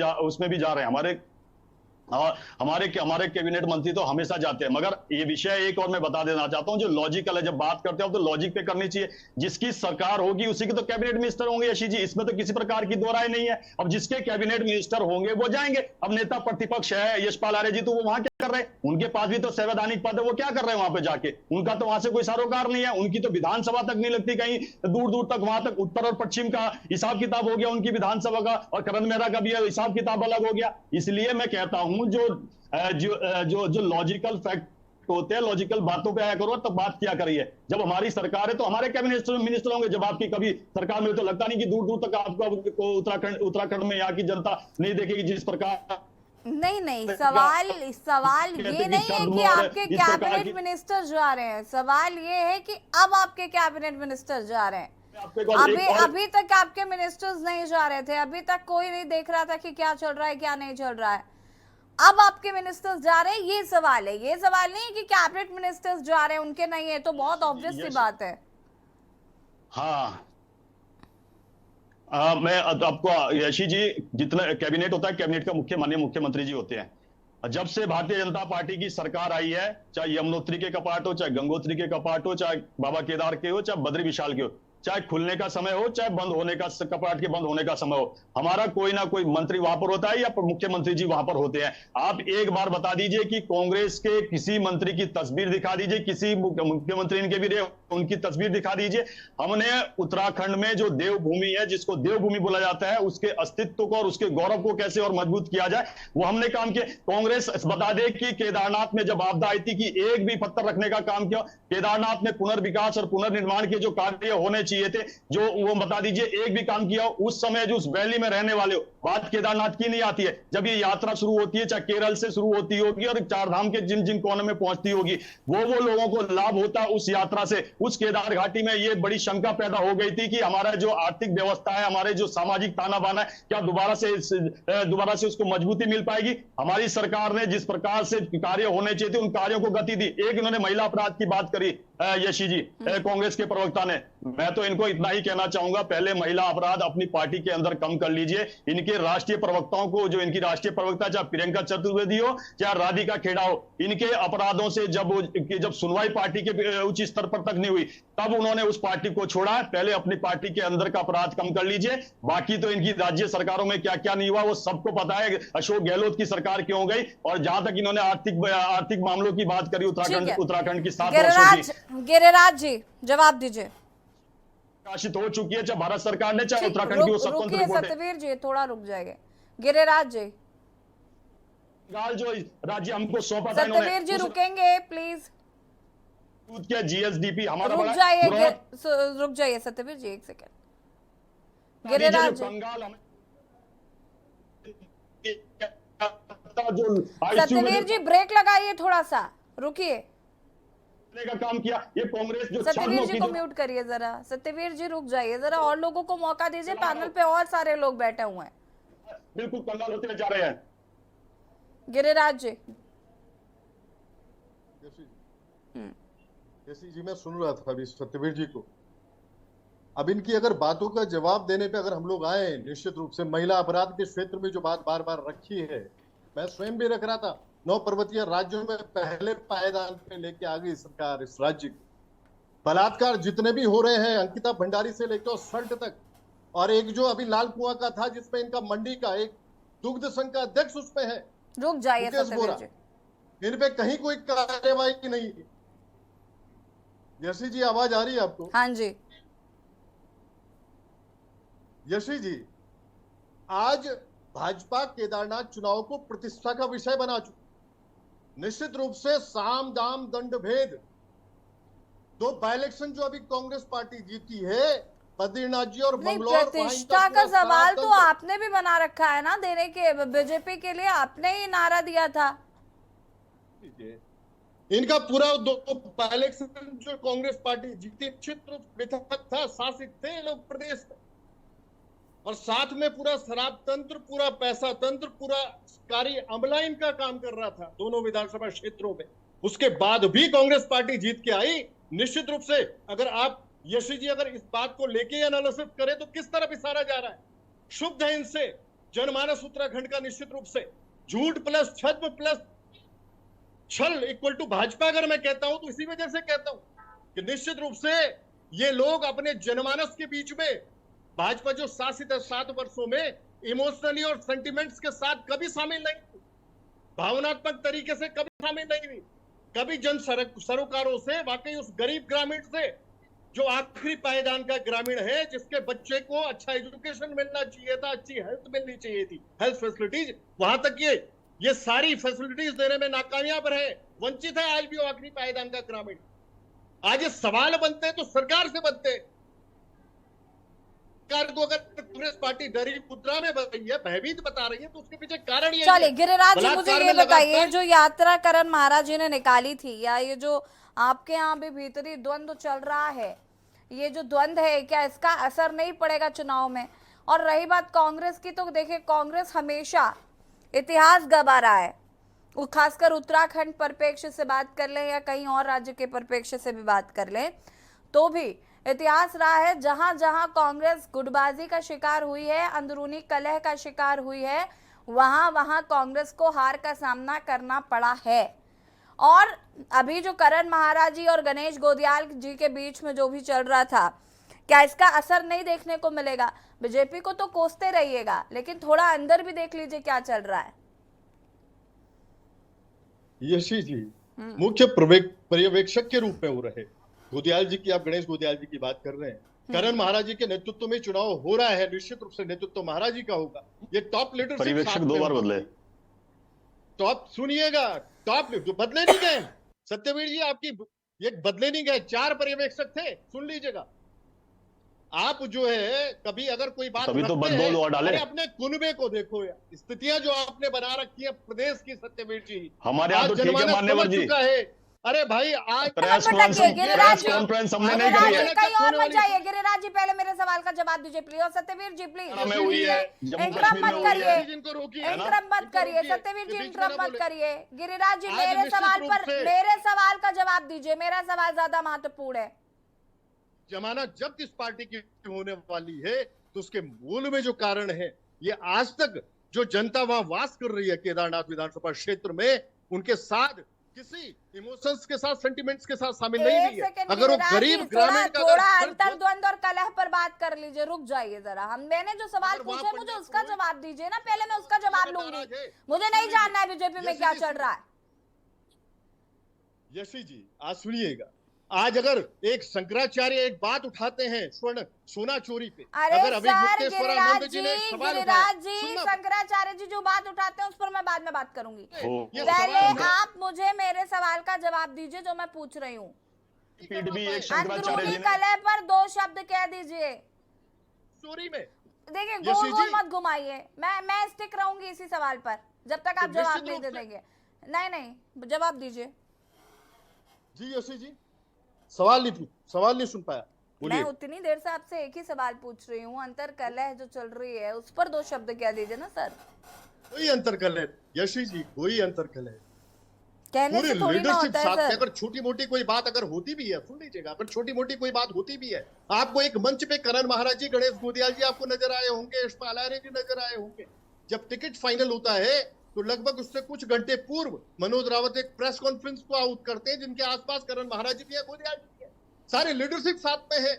जा रहे हैं। हमारे कैबिनेट मंत्री तो हमेशा जाते हैं। मगर ये विषय एक और मैं बता देना चाहता हूं, जो लॉजिकल है, जब बात करते हो तो लॉजिक पे करनी चाहिए। जिसकी सरकार होगी उसी के तो कैबिनेट मिनिस्टर होंगे यशी जी, इसमें तो किसी प्रकार की दो राय नहीं है। अब जिसके कैबिनेट मिनिस्टर होंगे वो जाएंगे। अब नेता प्रतिपक्ष है यशपाल आर्य जी, तो वो वहां क्या कर रहे हैं? उनके पास भी तो संवैधानिक पद है, वो क्या कर रहे हैं वहां पे जाके? उनका तो वहां से कोई सरोकार नहीं है, उनकी तो विधानसभा तक नहीं लगती, कहीं दूर दूर तक, वहां तक उत्तर और पश्चिम का हिसाब किताब हो गया उनकी विधानसभा का, और करण मेहरा का भी हिसाब किताब अलग हो गया। इसलिए मैं कहता हूं जो लॉजिकल फैक्ट होते हैं, लॉजिकल बातों पे आया करो, तब बात किया करिए। जब हमारी सरकार है तो हमारे कैबिनेट मिनिस्टर होंगे। जब आपकी कभी सरकार में, तो लगता नहीं कि दूर दूर तक आपको उत्तराखंड में यहाँ की जनता नहीं देखेगी जिस प्रकार। नहीं, सवाल ये नहीं है कि आपके कैबिनेट मिनिस्टर जा रहे हैं, सवाल ये है कि अब आपके कैबिनेट मिनिस्टर जा रहे हैं। अभी तक आपके मिनिस्टर्स नहीं जा रहे थे, अभी तक कोई नहीं देख रहा था कि क्या चल रहा है क्या नहीं चल रहा है। अब आपके मिनिस्टर्स जा रहे हैं, ये सवाल है। ये सवाल नहीं है कि कैबिनेट मिनिस्टर्स जा रहे हैं उनके नहीं है, तो बहुत ऑब्वियस सी बात है। हाँ, मैं आपको, यशी जी, जितना कैबिनेट होता है, कैबिनेट का माननीय मुख्यमंत्री जी होते हैं। जब से भारतीय जनता पार्टी की सरकार आई है, चाहे यमुनोत्री के कपाट हो, चाहे गंगोत्री के कपाट हो, चाहे बाबा केदार के हो, चाहे बद्री विशाल के हो, चाहे खुलने का समय हो, चाहे बंद होने का, कपाट के बंद होने का समय हो, हमारा कोई ना कोई मंत्री वहां पर होता है या मुख्यमंत्री जी वहां पर होते हैं। आप एक बार बता दीजिए कि कांग्रेस के किसी मंत्री की तस्वीर दिखा दीजिए, किसी मुख्यमंत्री इनके भी रहे उनकी तस्वीर दिखा दीजिए। हमने उत्तराखंड में जो देवभूमि है, जिसको देवभूमि बोला जाता है, उसके अस्तित्व को और उसके गौरव को कैसे और मजबूत किया जाए, वो हमने काम किया। कांग्रेस बता दे कि केदारनाथ में जब आपदा आई थी कि एक भी पत्थर रखने का काम किया। केदारनाथ में पुनर्विकास और पुनर्निर्माण के जो कार्य होने चाहिए थे, जो वो बता दीजिए एक भी काम किया। उस समय जो उस वैली में रहने वाले हो, बात केदारनाथ की नहीं आती है। जब ये यात्रा शुरू होती है, चाहे केरल से शुरू होती होगी और चार धाम के जिन जिन कोने में पहुंचती होगी, वो लोगों को लाभ होता है उस यात्रा से। उस केदार घाटी में ये बड़ी शंका पैदा हो गई थी कि हमारा जो आर्थिक व्यवस्था है, हमारे जो सामाजिक ताना बाना है, क्या दोबारा से उसको मजबूती मिल पाएगी। हमारी सरकार ने जिस प्रकार से कार्य होने चाहिए थे, उन कार्यों को गति दी। एक इन्होंने महिला अपराध की बात करी, यशी जी, कांग्रेस के प्रवक्ता ने। मैं तो इनको इतना ही कहना चाहूंगा, पहले महिला अपराध अपनी पार्टी के अंदर कम कर लीजिए। इनके राष्ट्रीय प्रवक्ताओं को, जो इनकी राष्ट्रीय प्रवक्ता, चाहे प्रियंका चतुर्वेदी हो, चाहे राधिका खेड़ा हो, इनके अपराधों से जब सुनवाई पार्टी के उच्च स्तर पर तक नहीं हुई, तब उन्होंने उस पार्टी को छोड़ा। पहले अपनी पार्टी के अंदर का अपराध कम कर लीजिए। बाकी तो इनकी राज्य सरकारों में क्या क्या नहीं हुआ वो सबको पता है। अशोक गहलोत की सरकार क्यों हो गई, और जहां तक इन्होंने आर्थिक मामलों की बात करी, उत्तराखंड की 7 वर्षों की। गिरिराज जी, जवाब दीजिए। प्रकाशित हो चुकी है, चाहे भारत सरकार ने, चाहे उत्तराखंड की वो स्वतंत्र रिपोर्ट है। सतवीर जी थोड़ा रुक जाएंगे। गिरिराज जी, जो राज्य हमको सौंपा था, सतवीर जी रुकेंगे प्लीज। क्या जीएसडीपी हमारा रुक जाइए सतवीर जी, एक सेकंड। गिरिराज सतवीर जी ब्रेक लगाइए, थोड़ा सा रुकिए। का काम किया ये कांग्रेस जो सत्यवीर जी को म्यूट करिए जरा। सत्यवीर जी रुक जाइए जरा, और लोगों को मौका दीजिए। पैनल पे और सारे लोग बैठे हुए हैं। बिल्कुल कंगाल होते जा रहे हैं। गिरिराज जी, जैसी जी मैं सुन रहा था अभी सत्यवीर जी को। अब इनकी अगर बातों का जवाब देने पे अगर हम लोग आए, निश्चित रूप से महिला अपराध के क्षेत्र में जो बात बार बार रखी है, मैं स्वयं भी रख रहा था। 9 पर्वतीय राज्यों में पहले पायदान पे लेके आ गई सरकार इस राज्य को। बलात्कार जितने भी हो रहे हैं, अंकिता भंडारी से लेकर सल्ट तक, और एक जो अभी लाल कुआं का था जिसमें इनका मंडी का एक दुग्ध संघ का अध्यक्ष उसमें है, रुक जाइए सत्यवीर जी। इन पे कहीं कोई कार्यवाही नहीं। यशी जी आवाज आ रही है आपको? हाँ जी। यशी जी, आज भाजपा केदारनाथ चुनाव को प्रतिष्ठा का विषय बना चुकी। निश्चित रूप से साम दाम दंड भेद 2 बाय इलेक्शन जो अभी कांग्रेस पार्टी जीती है, बद्रीनाथ जी और मंगलौर, प्रतिष्ठा का सवाल तो आपने भी बना रखा है ना देने के, बीजेपी के लिए आपने ही नारा दिया था। इनका पूरा 2 बाय इलेक्शन जो कांग्रेस पार्टी जीती, निश्चित रूप था, शासित थे लोग प्रदेश में, और साथ में पूरा शराब तंत्र, पूरा पैसा तंत्र, पूरा कार्य अमला इनका काम कर रहा था दोनों विधानसभा क्षेत्रों में। उसके बाद भी कांग्रेस पार्टी जीत के आई। निश्चित रूप से अगर आप यशी जी अगर इस बात को लेके एनालिसिस करें तो किस तरफ इशारा जा रहा है? शुभ है इनसे जनमानस उत्तराखंड का। निश्चित रूप से झूठ प्लस छद्म प्लस छल इक्वल टू भाजपा। अगर मैं कहता हूं तो इसी वजह से कहता हूं कि निश्चित रूप से ये लोग अपने जनमानस के बीच में, भाजपा जो शासित है 7 वर्षों में, इमोशनली और सेंटिमेंट्स के साथ कभी शामिल नहीं हुई, भावनात्मक तरीके से कभी शामिल नहीं हुई, कभी जन सरोकारों से, वाकई उस गरीब ग्रामीण से जो आखिरी पायदान का ग्रामीण है, जिसके बच्चे को अच्छा एजुकेशन मिलना चाहिए था, अच्छी हेल्थ मिलनी चाहिए थी, हेल्थ फैसिलिटीज, वहां तक ये ये सारी फैसिलिटीज देने में नाकामयाब रहे, वंचित है आज भी वो आखिरी पायदान का ग्रामीण। आज ये सवाल बनते हैं तो सरकार से बनते हैं। सरकार को अगर कांग्रेस पार्टी डरी मुद्रा में बन रही है, भयभीत बता रही है, तो उसके पीछे कारण ये चलिए गिरिराज जी, मुझे बलात्कार ये में बताइए, लगातार- जो यात्रा करण महाराज जी ने निकाली थी, या ये जो आपके यहाँ भी भीतरी द्वंद्व चल रहा है, ये जो द्वंद्व है, क्या इसका असर नहीं पड़ेगा चुनाव में? और रही बात कांग्रेस की, तो देखिए कांग्रेस हमेशा इतिहास गवा रहा है, वो खासकर उत्तराखंड परिप्रेक्ष्य से बात कर लें या कहीं और राज्य के परिप्रेक्ष्य से भी बात कर लें, तो भी इतिहास रहा है जहां जहां कांग्रेस गुटबाजी का शिकार हुई है, अंदरूनी कलह का शिकार हुई है, वहां वहां कांग्रेस को हार का सामना करना पड़ा है। और अभी जो करण महाराज जी और गणेश गोदियाल जी के बीच में जो भी चल रहा था, क्या इसका असर नहीं देखने को मिलेगा? बीजेपी को तो कोसते रहिएगा, लेकिन थोड़ा अंदर भी देख लीजिए क्या चल रहा है। यशी जी मुख्य पर्यवेक्षक के रूप में वो रहे। गोदियाल जी की, आप गणेश गोदियाल जी की बात कर रहे हैं, करण महाराज जी के नेतृत्व में चुनाव हो रहा है, निश्चित रूप से नेतृत्व महाराज जी का होगा। ये टॉप लीडरशिप पर्यवेक्षक 2 बार बदले। टॉप सुनिएगा, टॉप जो बदले नहीं गए सत्यवीर जी, आपकी ये बदले नहीं गए, 4 पर्यवेक्षक थे, सुन लीजिएगा। आप जो है कभी अगर कोई बात तभी तो रखते बदलो हैं, दो डाले। अरे अपने कुनबे को देखो यार, स्थितियां जो आपने बना रखी है प्रदेश की सत्यवीर जी, हमारे यहाँ आज तो ठीक है जनमानस मान्यवर समझ जी। चुका है। अरे भाई आज प्रेस गिरिराज जी, कॉन्फ्रेंस हमने नहीं गिरिराज करी जी है। कहीं और मत जाइए। गिरिराज जी पहले मेरे सवाल का जवाब दीजिए प्लीज। और सत्यवीर जी प्लीज में हुई है, जम्मू इंटरप्ट कश्मीर में मत हुई करिए, है। जिनको रोकिए, इंटरप्ट मत जिनको करिए। रोकिए, सत्यवीर जी ये बीच में इंटरप्ट ना मत बोले। करिए। गिरिराज जी आज मेरे निश्चित सवाल रूप पर, से- मेरे सवाल का जवाब दीजिए। मेरा सवाल ज्यादा महत्वपूर्ण है। जमानत जब्त इस पार्टी की होने वाली है, तो उसके मूल में जो कारण है, ये आज तक जो जनता वहां वास कर रही है केदारनाथ विधानसभा क्षेत्र में, उनके साथ किसी इमोशंस के साथ, सेंटिमेंट्स के साथ शामिल नहीं एक हुई है। सेकंड अगर वो गिरिराज गरीब जी, ग्रामीण का थोड़ा अगर अंतर्द्वंद और कलह पर बात कर लीजिए। रुक जाइए जरा, मैंने जो सवाल अगर वहाँ पूछे पर मुझे ना उसका कोई- जवाब दीजिए ना, पहले मैं उसका जवाब नाराज लूंगी। है। मुझे नहीं जानना है बीजेपी में क्या चल रहा है। यशी जी आज सुनिएगा, आज अगर एक शंकराचार्य एक बात उठाते हैं स्वर्ण सोना चोरी पे, अरे अगर अभी सर मुक्तेश्वरानंद गिरिराज जी ने एक जी, सवाल गिरिराज उठाया, जी, सुनना, शंकराचार्य जी जो बात उठाते हैं उस पर मैं बाद में बात करूंगी। ये पहले सवाल है। आप मुझे मेरे सवाल का जवाब दीजिए जो मैं पूछ रही हूँ। पीठ भी एक शंकराचार्य अंदरूनी जी ने कलह पर 2 शब्द कह दीजिए। चोरी में देखिए यशी गोल गोल जी। मत घुमाइए। मैं स्टिक रहूंगी इसी सवाल पर जब तक आप तो जवाब निश्चित नहीं दे रूप से- देंगे। नहीं, जवाब दीजिए। जी यशी जी, सवाल नहीं सुन पाया, मैं बोलिए। उतनी देर से आपसे एक ही सवाल पूछ रही हूँ, अंतर कलह जो चल रही है उस पर 2 शब्द कह दीजिए ना सर। कोई अंतर कल है यशी जी, कोई अंतर कल है। कहने पूरी से थोड़ी ना लीडरशिप होता है साथ में, सर। अगर छोटी मोटी कोई बात अगर होती भी है, सुन लीजिएगा, अगर छोटी मोटी कोई बात होती भी है, आपको एक मंच पे करण महाराज जी, गणेश गोदियाल जी आपको नजर आए होंगे, यशपाल आर्य जी नजर आए होंगे। जब टिकट फाइनल होता है तो लगभग उससे कुछ घंटे पूर्व मनोज रावत एक प्रेस कॉन्फ्रेंस को आउट करते हैं, जिनके आसपास करण महाराज जी भी है, गोदियाल जी भी है, सारे लीडरशिप साथ में है।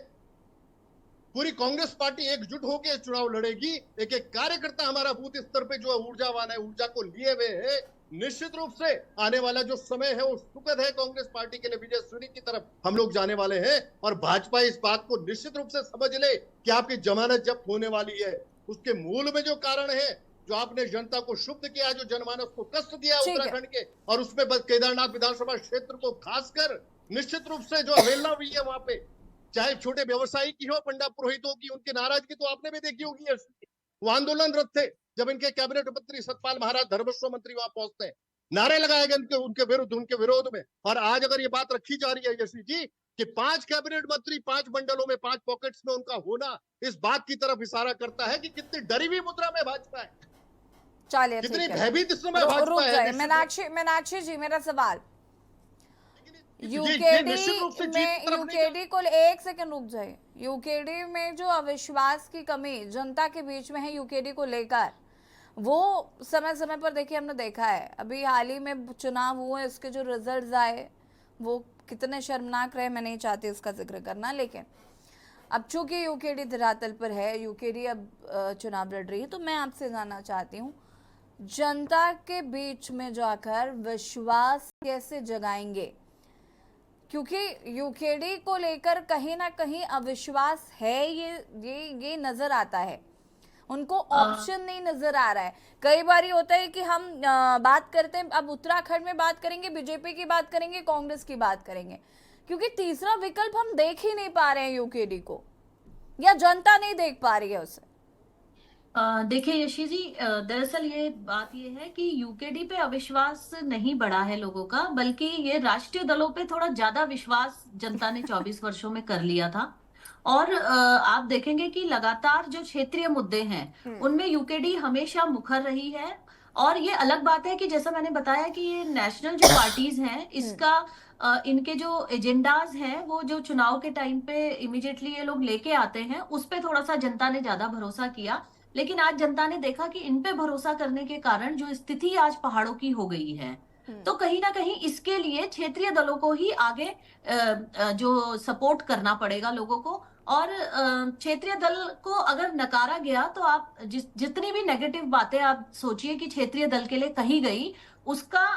पूरी कांग्रेस पार्टी एकजुट होकर चुनाव लड़ेगी। एक एक कार्यकर्ता हमारा बूथ स्तर पे जो ऊर्जावान है, ऊर्जा को लिए हुए है। निश्चित रूप से आने वाला जो समय है वो सुखद है कांग्रेस पार्टी के लिए, विजय श्रेणी की तरफ हम लोग जाने वाले हैं। और भाजपा इस बात को निश्चित रूप से समझ ले कि आपकी जमानत जब्त होने वाली है। उसके मूल में जो कारण है, जो आपने जनता को क्षुब्ध किया, जो जनमानस को कष्ट दिया ठीक है। उत्तराखंड के, और उसमें बस केदारनाथ विधानसभा क्षेत्र को खासकर निश्चित रूप से जो अवहेलना हुई है वहां पे, चाहे छोटे व्यवसायी की हो, पंडा पुरोहितों की, उनकी नाराजगी तो आपने भी देखी होगी। वो आंदोलनरत थे जब इनके कैबिनेट मंत्री सतपाल महाराज, धर्मस्व मंत्री वहां पहुंचते हैं, नारे लगाए गए उनके विरोध में। और आज अगर ये बात रखी जा रही है यशी जी कि 5 कैबिनेट मंत्री 5 मंडलों में 5 पॉकेट्स में उनका होना, इस बात की तरफ इशारा करता है कि कितनी डरी हुई मुद्रा में भाजपा है, चलिए कितनी ठीक है, भयभीत इस समय रुक भाजपा है। जाइए। निश्चित मीनाक्षी जी, मेरा सवाल ये यूकेडी निश्चित रूप से जीत में, की तरफ नहीं यूकेडी को, एक सेकंड रुक जाइए। यूकेडी में जो अविश्वास की कमी जनता के बीच में है यूकेडी को लेकर, वो समय समय पर देखिए हमने देखा है। अभी हाल ही में चुनाव हुए, उसके जो रिजल्ट्स आए वो कितने शर्मनाक रहे, मैं नहीं चाहती उसका जिक्र करना। लेकिन अब चूंकि यूकेडी धरातल पर है, यूकेडी अब चुनाव लड़ रही है, तो मैं आपसे जानना चाहती हूँ जनता के बीच में जाकर विश्वास कैसे जगाएंगे, क्योंकि यूकेडी को लेकर कहीं ना कहीं अविश्वास है, ये नजर आता है। उनको ऑप्शन नहीं नजर आ रहा है। कई बार होता है कि हम बात करते हैं, अब उत्तराखंड में बात करेंगे, बीजेपी की बात करेंगे, कांग्रेस की बात करेंगे, क्योंकि तीसरा विकल्प हम देख ही नहीं पा रहे हैं यूकेडी को, या जनता नहीं देख पा रही है उसे। देखिए यशी जी, दरअसल ये बात ये है कि यूकेडी पे अविश्वास नहीं बढ़ा है लोगों का, बल्कि ये राष्ट्रीय दलों पे थोड़ा ज्यादा विश्वास जनता ने 24 वर्षों में कर लिया था। और आप देखेंगे कि लगातार जो क्षेत्रीय मुद्दे हैं उनमें यूकेडी हमेशा मुखर रही है। और ये अलग बात है कि जैसा मैंने बताया कि ये नेशनल जो पार्टीज हैं इसका इनके जो एजेंडाज हैं वो जो चुनाव के टाइम पे इमीडिएटली ये लोग लेके आते हैं, उस पे थोड़ा सा जनता ने ज्यादा भरोसा किया। लेकिन आज जनता ने देखा कि इन पे भरोसा करने के कारण जो स्थिति आज पहाड़ों की हो गई है, तो कहीं ना कहीं इसके लिए क्षेत्रीय दलों को ही आगे जो सपोर्ट करना पड़ेगा लोगों को। और क्षेत्रीय दल को अगर नकारा गया तो आप जितनी भी नेगेटिव बातें आप सोचिए कि क्षेत्रीय दल के लिए कही गई, उसका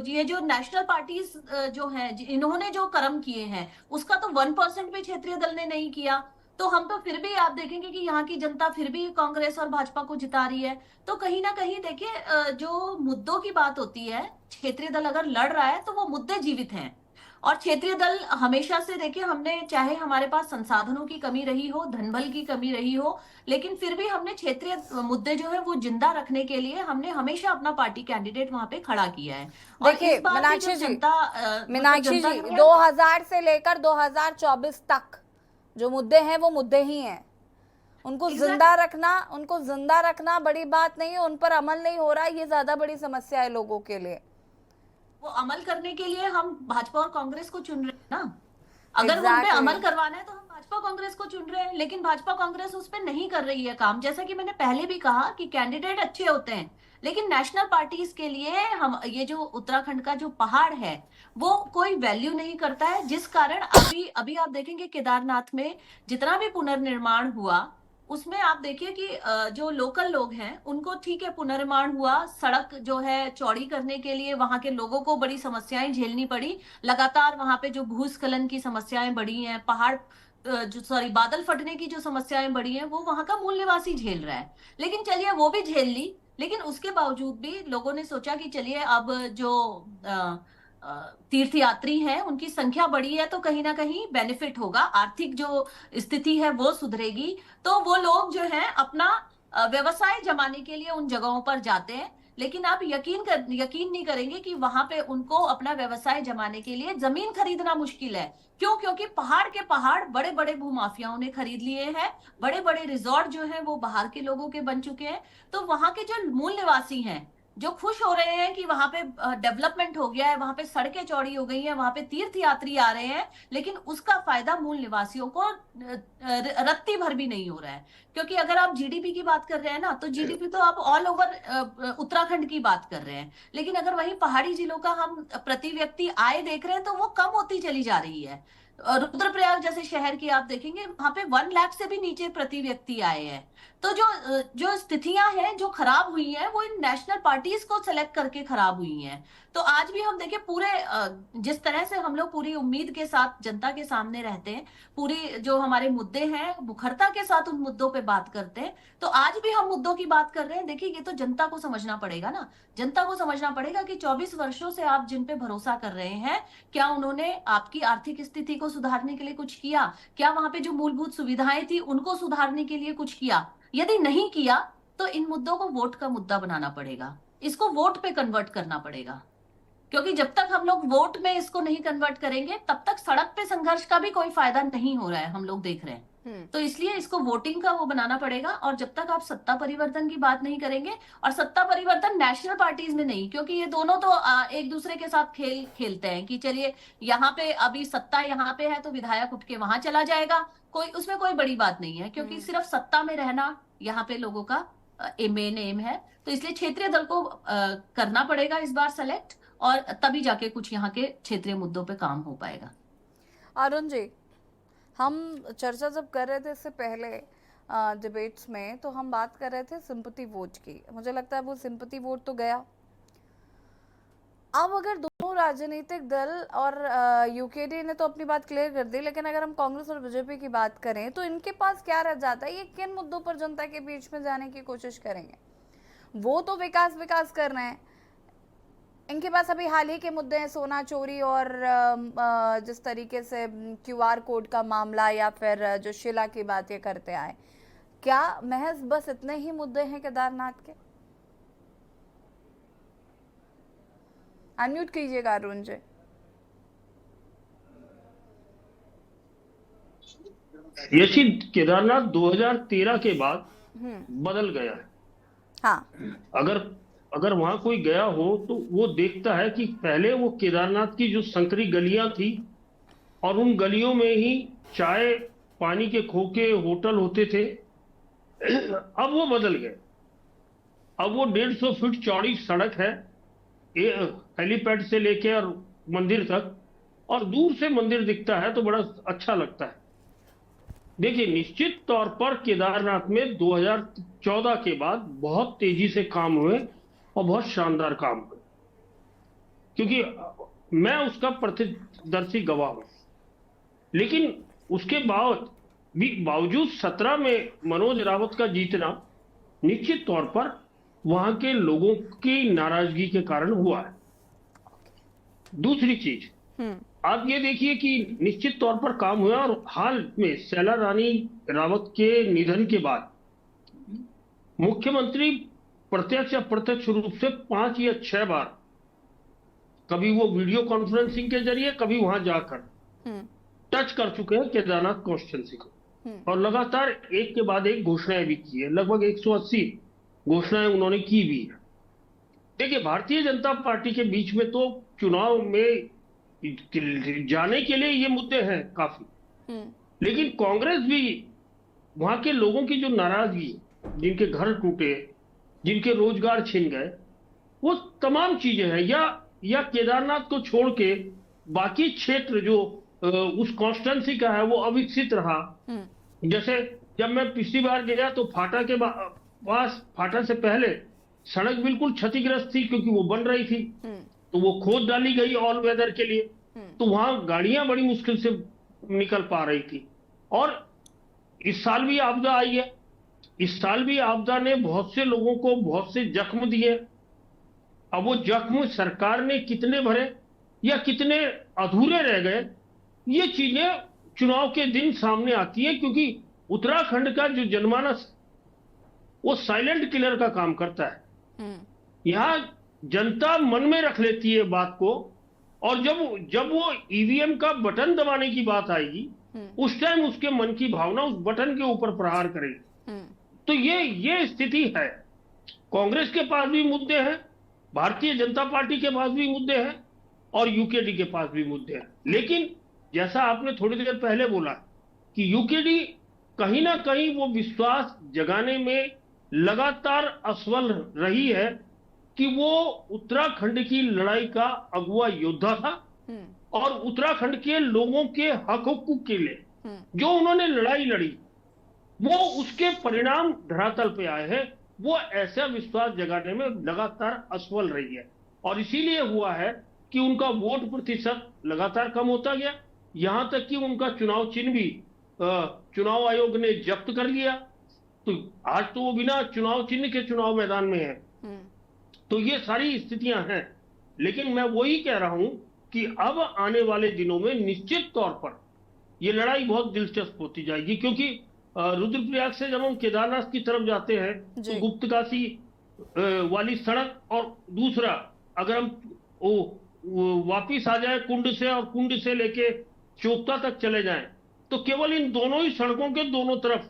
ये जो नेशनल पार्टीज जो है इन्होंने जो कर्म किए हैं उसका तो 1% भी क्षेत्रीय दल ने नहीं किया। तो हम तो फिर भी आप देखेंगे कि यहाँ की जनता फिर भी कांग्रेस और भाजपा को जिता रही है। तो कहीं ना कहीं देखिए, जो मुद्दों की बात होती है, क्षेत्रीय दल अगर लड़ रहा है तो वो मुद्दे जीवित हैं। और क्षेत्रीय दल हमेशा से देखिए, हमने चाहे हमारे पास संसाधनों की कमी रही हो, धनबल की कमी रही हो, लेकिन फिर भी हमने क्षेत्रीय मुद्दे जो है वो जिंदा रखने के लिए हमने हमेशा अपना पार्टी कैंडिडेट वहां पे खड़ा किया है। और देखिए इस बार भी मीनाक्षी जो जी, जनता मीनाक्षी जनता जी, ने 2000 से लेकर 2024 तक जो मुद्दे हैं वो मुद्दे ही हैं। उनको जिंदा रखना बड़ी बात नहीं है, उन पर अमल नहीं हो रहा है, ये ज्यादा बड़ी समस्या है लोगों के लिए। वो अमल करने के लिए हम भाजपा और कांग्रेस को चुन रहे हैं ना। अगर उन पे अमल करवाना है तो हम भाजपा कांग्रेस को चुन रहे हैं, लेकिन भाजपा कांग्रेस उस पे नहीं कर रही है काम। जैसा कि मैंने पहले भी कहा कि कैंडिडेट अच्छे होते हैं, लेकिन नेशनल पार्टीज के लिए हम ये जो उत्तराखंड का जो पहाड़ है वो कोई वैल्यू नहीं करता है। जिस कारण अभी अभी आप देखेंगे केदारनाथ में जितना भी पुनर्निर्माण हुआ उसमें आप देखिए कि जो लोकल लोग हैं उनको ठीक है पुनर्निर्माण हुआ, सड़क जो है चौड़ी करने के लिए वहां के लोगों को बड़ी समस्याएं झेलनी पड़ी। लगातार वहां पे जो भूस्खलन की समस्याएं बढ़ी हैं, पहाड़ बादल फटने की जो समस्याएं बढ़ी हैं, वो वहां का मूल निवासी झेल रहा है। लेकिन चलिए वो भी झेल ली, लेकिन उसके बावजूद भी लोगों ने सोचा कि चलिए अब जो तीर्थ यात्री हैं उनकी संख्या बढ़ी है तो कहीं ना कहीं बेनिफिट होगा, आर्थिक जो स्थिति है वो सुधरेगी। तो वो लोग जो है अपना व्यवसाय जमाने के लिए उन जगहों पर जाते हैं। लेकिन आप यकीन नहीं करेंगे कि वहां पे उनको अपना व्यवसाय जमाने के लिए जमीन खरीदना मुश्किल है। क्यों? क्योंकि पहाड़ के पहाड़ बड़े बड़े भूमाफियाओं ने खरीद लिए हैं, बड़े बड़े रिजॉर्ट जो है वो बाहर के लोगों के बन चुके हैं। तो वहां के जो मूल निवासी हैं जो खुश हो रहे हैं कि वहां पे डेवलपमेंट हो गया है, वहां पे सड़कें चौड़ी हो गई हैं, वहां पे तीर्थ यात्री आ रहे हैं, लेकिन उसका फायदा मूल निवासियों को रत्ती भर भी नहीं हो रहा है। क्योंकि अगर आप जीडीपी की बात कर रहे हैं ना, तो जीडीपी तो आप ऑल ओवर उत्तराखंड की बात कर रहे हैं, लेकिन अगर वहीं पहाड़ी जिलों का हम प्रति व्यक्ति आय देख रहे हैं तो वो कम होती चली जा रही है। रुद्रप्रयाग जैसे शहर की आप देखेंगे वहां पे 1 लाख से भी नीचे प्रति व्यक्ति आए हैं। तो जो स्थितियां हैं जो खराब हुई हैं वो इन नेशनल पार्टीज को सेलेक्ट करके खराब हुई हैं। तो आज भी हम देखें पूरे जिस तरह से हम लोग पूरी उम्मीद के साथ जनता के सामने रहते हैं, पूरी जो हमारे मुद्दे हैं मुखरता के साथ उन मुद्दों पे बात करते हैं, तो आज भी हम मुद्दों की बात कर रहे हैं। देखिए ये तो जनता को समझना पड़ेगा ना, जनता को समझना पड़ेगा कि 24 वर्षों से आप जिन पे भरोसा कर रहे हैं, क्या उन्होंने आपकी आर्थिक स्थिति को सुधारने के लिए कुछ किया? क्या वहां पे जो मूलभूत सुविधाएं थी उनको सुधारने के लिए कुछ किया? यदि नहीं किया तो इन मुद्दों को वोट का मुद्दा बनाना पड़ेगा, इसको वोट पे कन्वर्ट करना पड़ेगा। क्योंकि जब तक हम लोग वोट में इसको नहीं कन्वर्ट करेंगे तब तक सड़क पे संघर्ष का भी कोई फायदा नहीं हो रहा है, हम लोग देख रहे हैं। तो इसलिए इसको वोटिंग का वो बनाना पड़ेगा। और जब तक आप सत्ता परिवर्तन की बात नहीं करेंगे, और सत्ता परिवर्तन नेशनल पार्टीज में नहीं, क्योंकि ये दोनों तो एक दूसरे के साथ खेल खेलते हैं कि चलिए यहाँ पे अभी सत्ता यहाँ पे है तो विधायक उठ के वहां चला जाएगा, कोई उसमें कोई बड़ी बात नहीं है, क्योंकि सिर्फ सत्ता में रहना यहाँ पे लोगों का मेन एम है। तो इसलिए क्षेत्रीय दल को करना पड़ेगा इस बार सेलेक्ट, और तभी जाके कुछ यहाँ के क्षेत्रीय मुद्दों पे काम हो पाएगा। अरुण जी, हम चर्चा जब कर रहे थे इससे पहले डिबेट्स में, तो हम बात कर रहे थे सिंपैथी वोट की। मुझे लगता है वो सिंपैथी वोट तो गया। अब अगर दोनों राजनीतिक दल और यूकेडी ने तो अपनी बात क्लियर कर दी, लेकिन अगर हम कांग्रेस और बीजेपी की बात करें तो इनके पास क्या रह जाता है? ये किन मुद्दों पर जनता के बीच में जाने की कोशिश करेंगे? वो तो विकास विकास कर रहे हैं, इनके पास अभी हाल ही के मुद्दे हैं सोना चोरी और जिस तरीके से क्यूआर कोड का मामला या फिर जो शिला की बात ये करते आए। क्या महज बस इतने ही मुद्दे हैं केदारनाथ के? अनम्यूट कीजिएगा अरुण जी। यशी केदारनाथ 2013 के बाद बदल गया है। हाँ, अगर वहां कोई गया हो तो वो देखता है कि पहले वो केदारनाथ की जो संकरी गलियां थी और उन गलियों में ही चाय, पानी के खोखे, होटल होते थे। अब वो बदल गए। अब वो 150 फीट चौड़ी सड़क है हेलीपैड से लेके और मंदिर तक, और दूर से मंदिर दिखता है तो बड़ा अच्छा लगता है। देखिए, निश्चित तौर पर केदारनाथ में 2014 के बाद बहुत तेजी से काम हुए और बहुत शानदार काम हुए, क्योंकि मैं उसका प्रत्यक्षदर्शी गवाह हूं। लेकिन उसके बावजूद 17 में मनोज रावत का जीतना निश्चित तौर पर वहां के लोगों की नाराजगी के कारण हुआ है। दूसरी चीज, आप ये देखिए कि निश्चित तौर पर काम हुआ, और हाल में शैला रानी रावत के निधन के बाद मुख्यमंत्री प्रत्यक्ष या अप्रत्यक्ष रूप से 5 या 6 बार, कभी वो वीडियो कॉन्फ्रेंसिंग के जरिए, कभी वहां जाकर टच कर चुके हैं केदारनाथ कॉन्स्टिट्यूंसी को, और लगातार एक के बाद एक घोषणाएं भी की है। लगभग 180 घोषणाएं उन्होंने की भी है। देखिए, भारतीय जनता पार्टी के बीच में तो चुनाव में जाने के लिए ये मुद्दे हैं काफी, लेकिन कांग्रेस भी वहां के लोगों की जो नाराजगी, जिनके घर टूटे, जिनके रोजगार छिन गए, वो तमाम चीजें हैं, या केदारनाथ को छोड़ के बाकी क्षेत्र जो उस कॉन्स्टिट्यूंसी का है वो अविकसित रहा। जैसे जब मैं पिछली बार गया तो फाटा के पास, फाटा से पहले सड़क बिल्कुल क्षतिग्रस्त थी क्योंकि वो बन रही थी, तो वो खोद डाली गई ऑल वेदर के लिए, तो वहां गाड़ियां बड़ी मुश्किल से निकल पा रही थी। और इस साल भी आपदा आई है। इस साल भी आपदा ने बहुत से लोगों को बहुत से जख्म दिए। अब वो जख्म सरकार ने कितने भरे या कितने अधूरे रह गए, ये चीजें चुनाव के दिन सामने आती है, क्योंकि उत्तराखंड का जो जनमानस वो साइलेंट किलर का काम करता है। यहां जनता मन में रख लेती है बात को, और जब वो ईवीएम का बटन दबाने की बात आएगी, उस टाइम उसके मन की भावना उस बटन के ऊपर प्रहार करेगी। तो ये स्थिति है। कांग्रेस के पास भी मुद्दे हैं, भारतीय जनता पार्टी के पास भी मुद्दे हैं, और यूकेडी के पास भी मुद्दे हैं। लेकिन जैसा आपने थोड़ी देर पहले बोला कि यूकेडी कहीं ना कहीं वो विश्वास जगाने में लगातार असफल रही है कि वो उत्तराखंड की लड़ाई का अगुवा योद्धा था, और उत्तराखंड के लोगों के हक हकूक के लिए जो उन्होंने लड़ाई लड़ी, वो उसके परिणाम धरातल पे आए हैं। वो ऐसा विश्वास जगाने में लगातार असफल रही है, और इसीलिए हुआ है कि उनका वोट प्रतिशत लगातार कम होता गया, यहां तक कि उनका चुनाव चिन्ह भी चुनाव आयोग ने जब्त कर लिया। तो आज तो वो बिना चुनाव चिन्ह के चुनाव मैदान में है। तो ये सारी स्थितियां हैं। लेकिन मैं वही कह रहा हूं कि अब आने वाले दिनों में निश्चित तौर पर ये लड़ाई बहुत दिलचस्प होती जाएगी, क्योंकि रुद्रप्रयाग से जब हम केदारनाथ की तरफ जाते हैं तो गुप्तकाशी वाली सड़क, और दूसरा अगर हम वापिस आ जाए कुंड से, और कुंड से लेके चोपता तक चले जाएं, तो केवल इन दोनों ही सड़कों के दोनों तरफ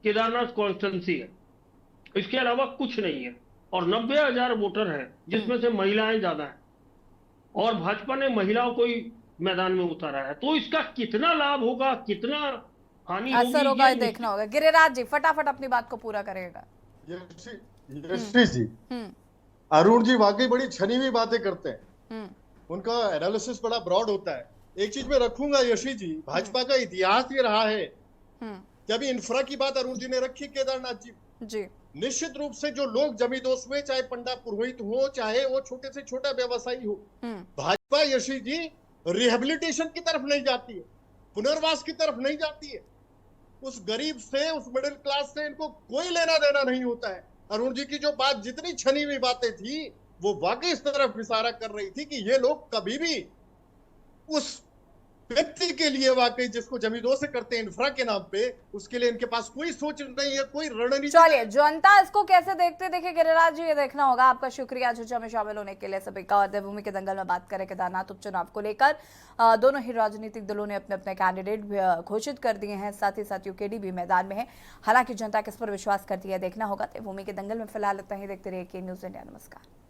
केदारनाथ कॉन्स्टिट्यूंसी है, इसके अलावा कुछ नहीं है। और 90,000 वोटर हैं, जिसमें से महिलाएं ज्यादा हैं, और भाजपा ने महिलाओं को ही मैदान में उतारा है। तो इसका कितना लाभ होगा, कितना हानि असर होगा, ये देखना होगा। गिरिराज जी फटाफट अपनी बात को पूरा करेगा। यशी जी, अरुण जी वाकई बड़ी छनी हुई बातें करते हैं, उनका एनालिसिस बड़ा ब्रॉड होता है। एक चीज मैं रखूंगा यशी जी, भाजपा का इतिहास ये रहा है कि अभी इंफ्रा की बात अरुण जी ने रखी केदारनाथ जी, निश्चित रूप से जो लोग जमींदोज हुए, चाहे पंडा पुरोहित हो, चाहे वो छोटे से छोटा व्यवसायी हो, भाजपा यशी जी रिहेबिलिटेशन की तरफ नहीं जाती है, पुनर्वास की तरफ नहीं जाती है। उस गरीब से, उस मिडिल क्लास से इनको कोई लेना देना नहीं होता है। अरुण जी की जो बात, जितनी छनी हुई बातें थी, वो वाकई इस तरफ इशारा कर रही थी कि ये लोग कभी भी उस व्यक्ति के लिए, वाकई जिसको जमींदोज से करते हैं इंफ्रा के नाम पे, उसके लिए इनके पास कोई सोच नहीं है, कोई रणनीति। चलिए, जनता इसको कैसे देखते देखिए गिरिराज जी, ये देखना होगा। आपका शुक्रिया चर्चा में शामिल होने के लिए सभी का। और देवभूमि के दंगल में बात करें केदारनाथ उपचुनाव को लेकर, दोनों ही राजनीतिक दलों ने अपने अपने कैंडिडेट घोषित कर दिए हैं, साथ ही साथ यूकेडी भी मैदान में है। हालांकि जनता किस पर विश्वास करती है देखना होगा। देवभूमि के दंगल में फिलहाल इतना ही। देखते रहिए के न्यूज़ इंडिया। नमस्कार।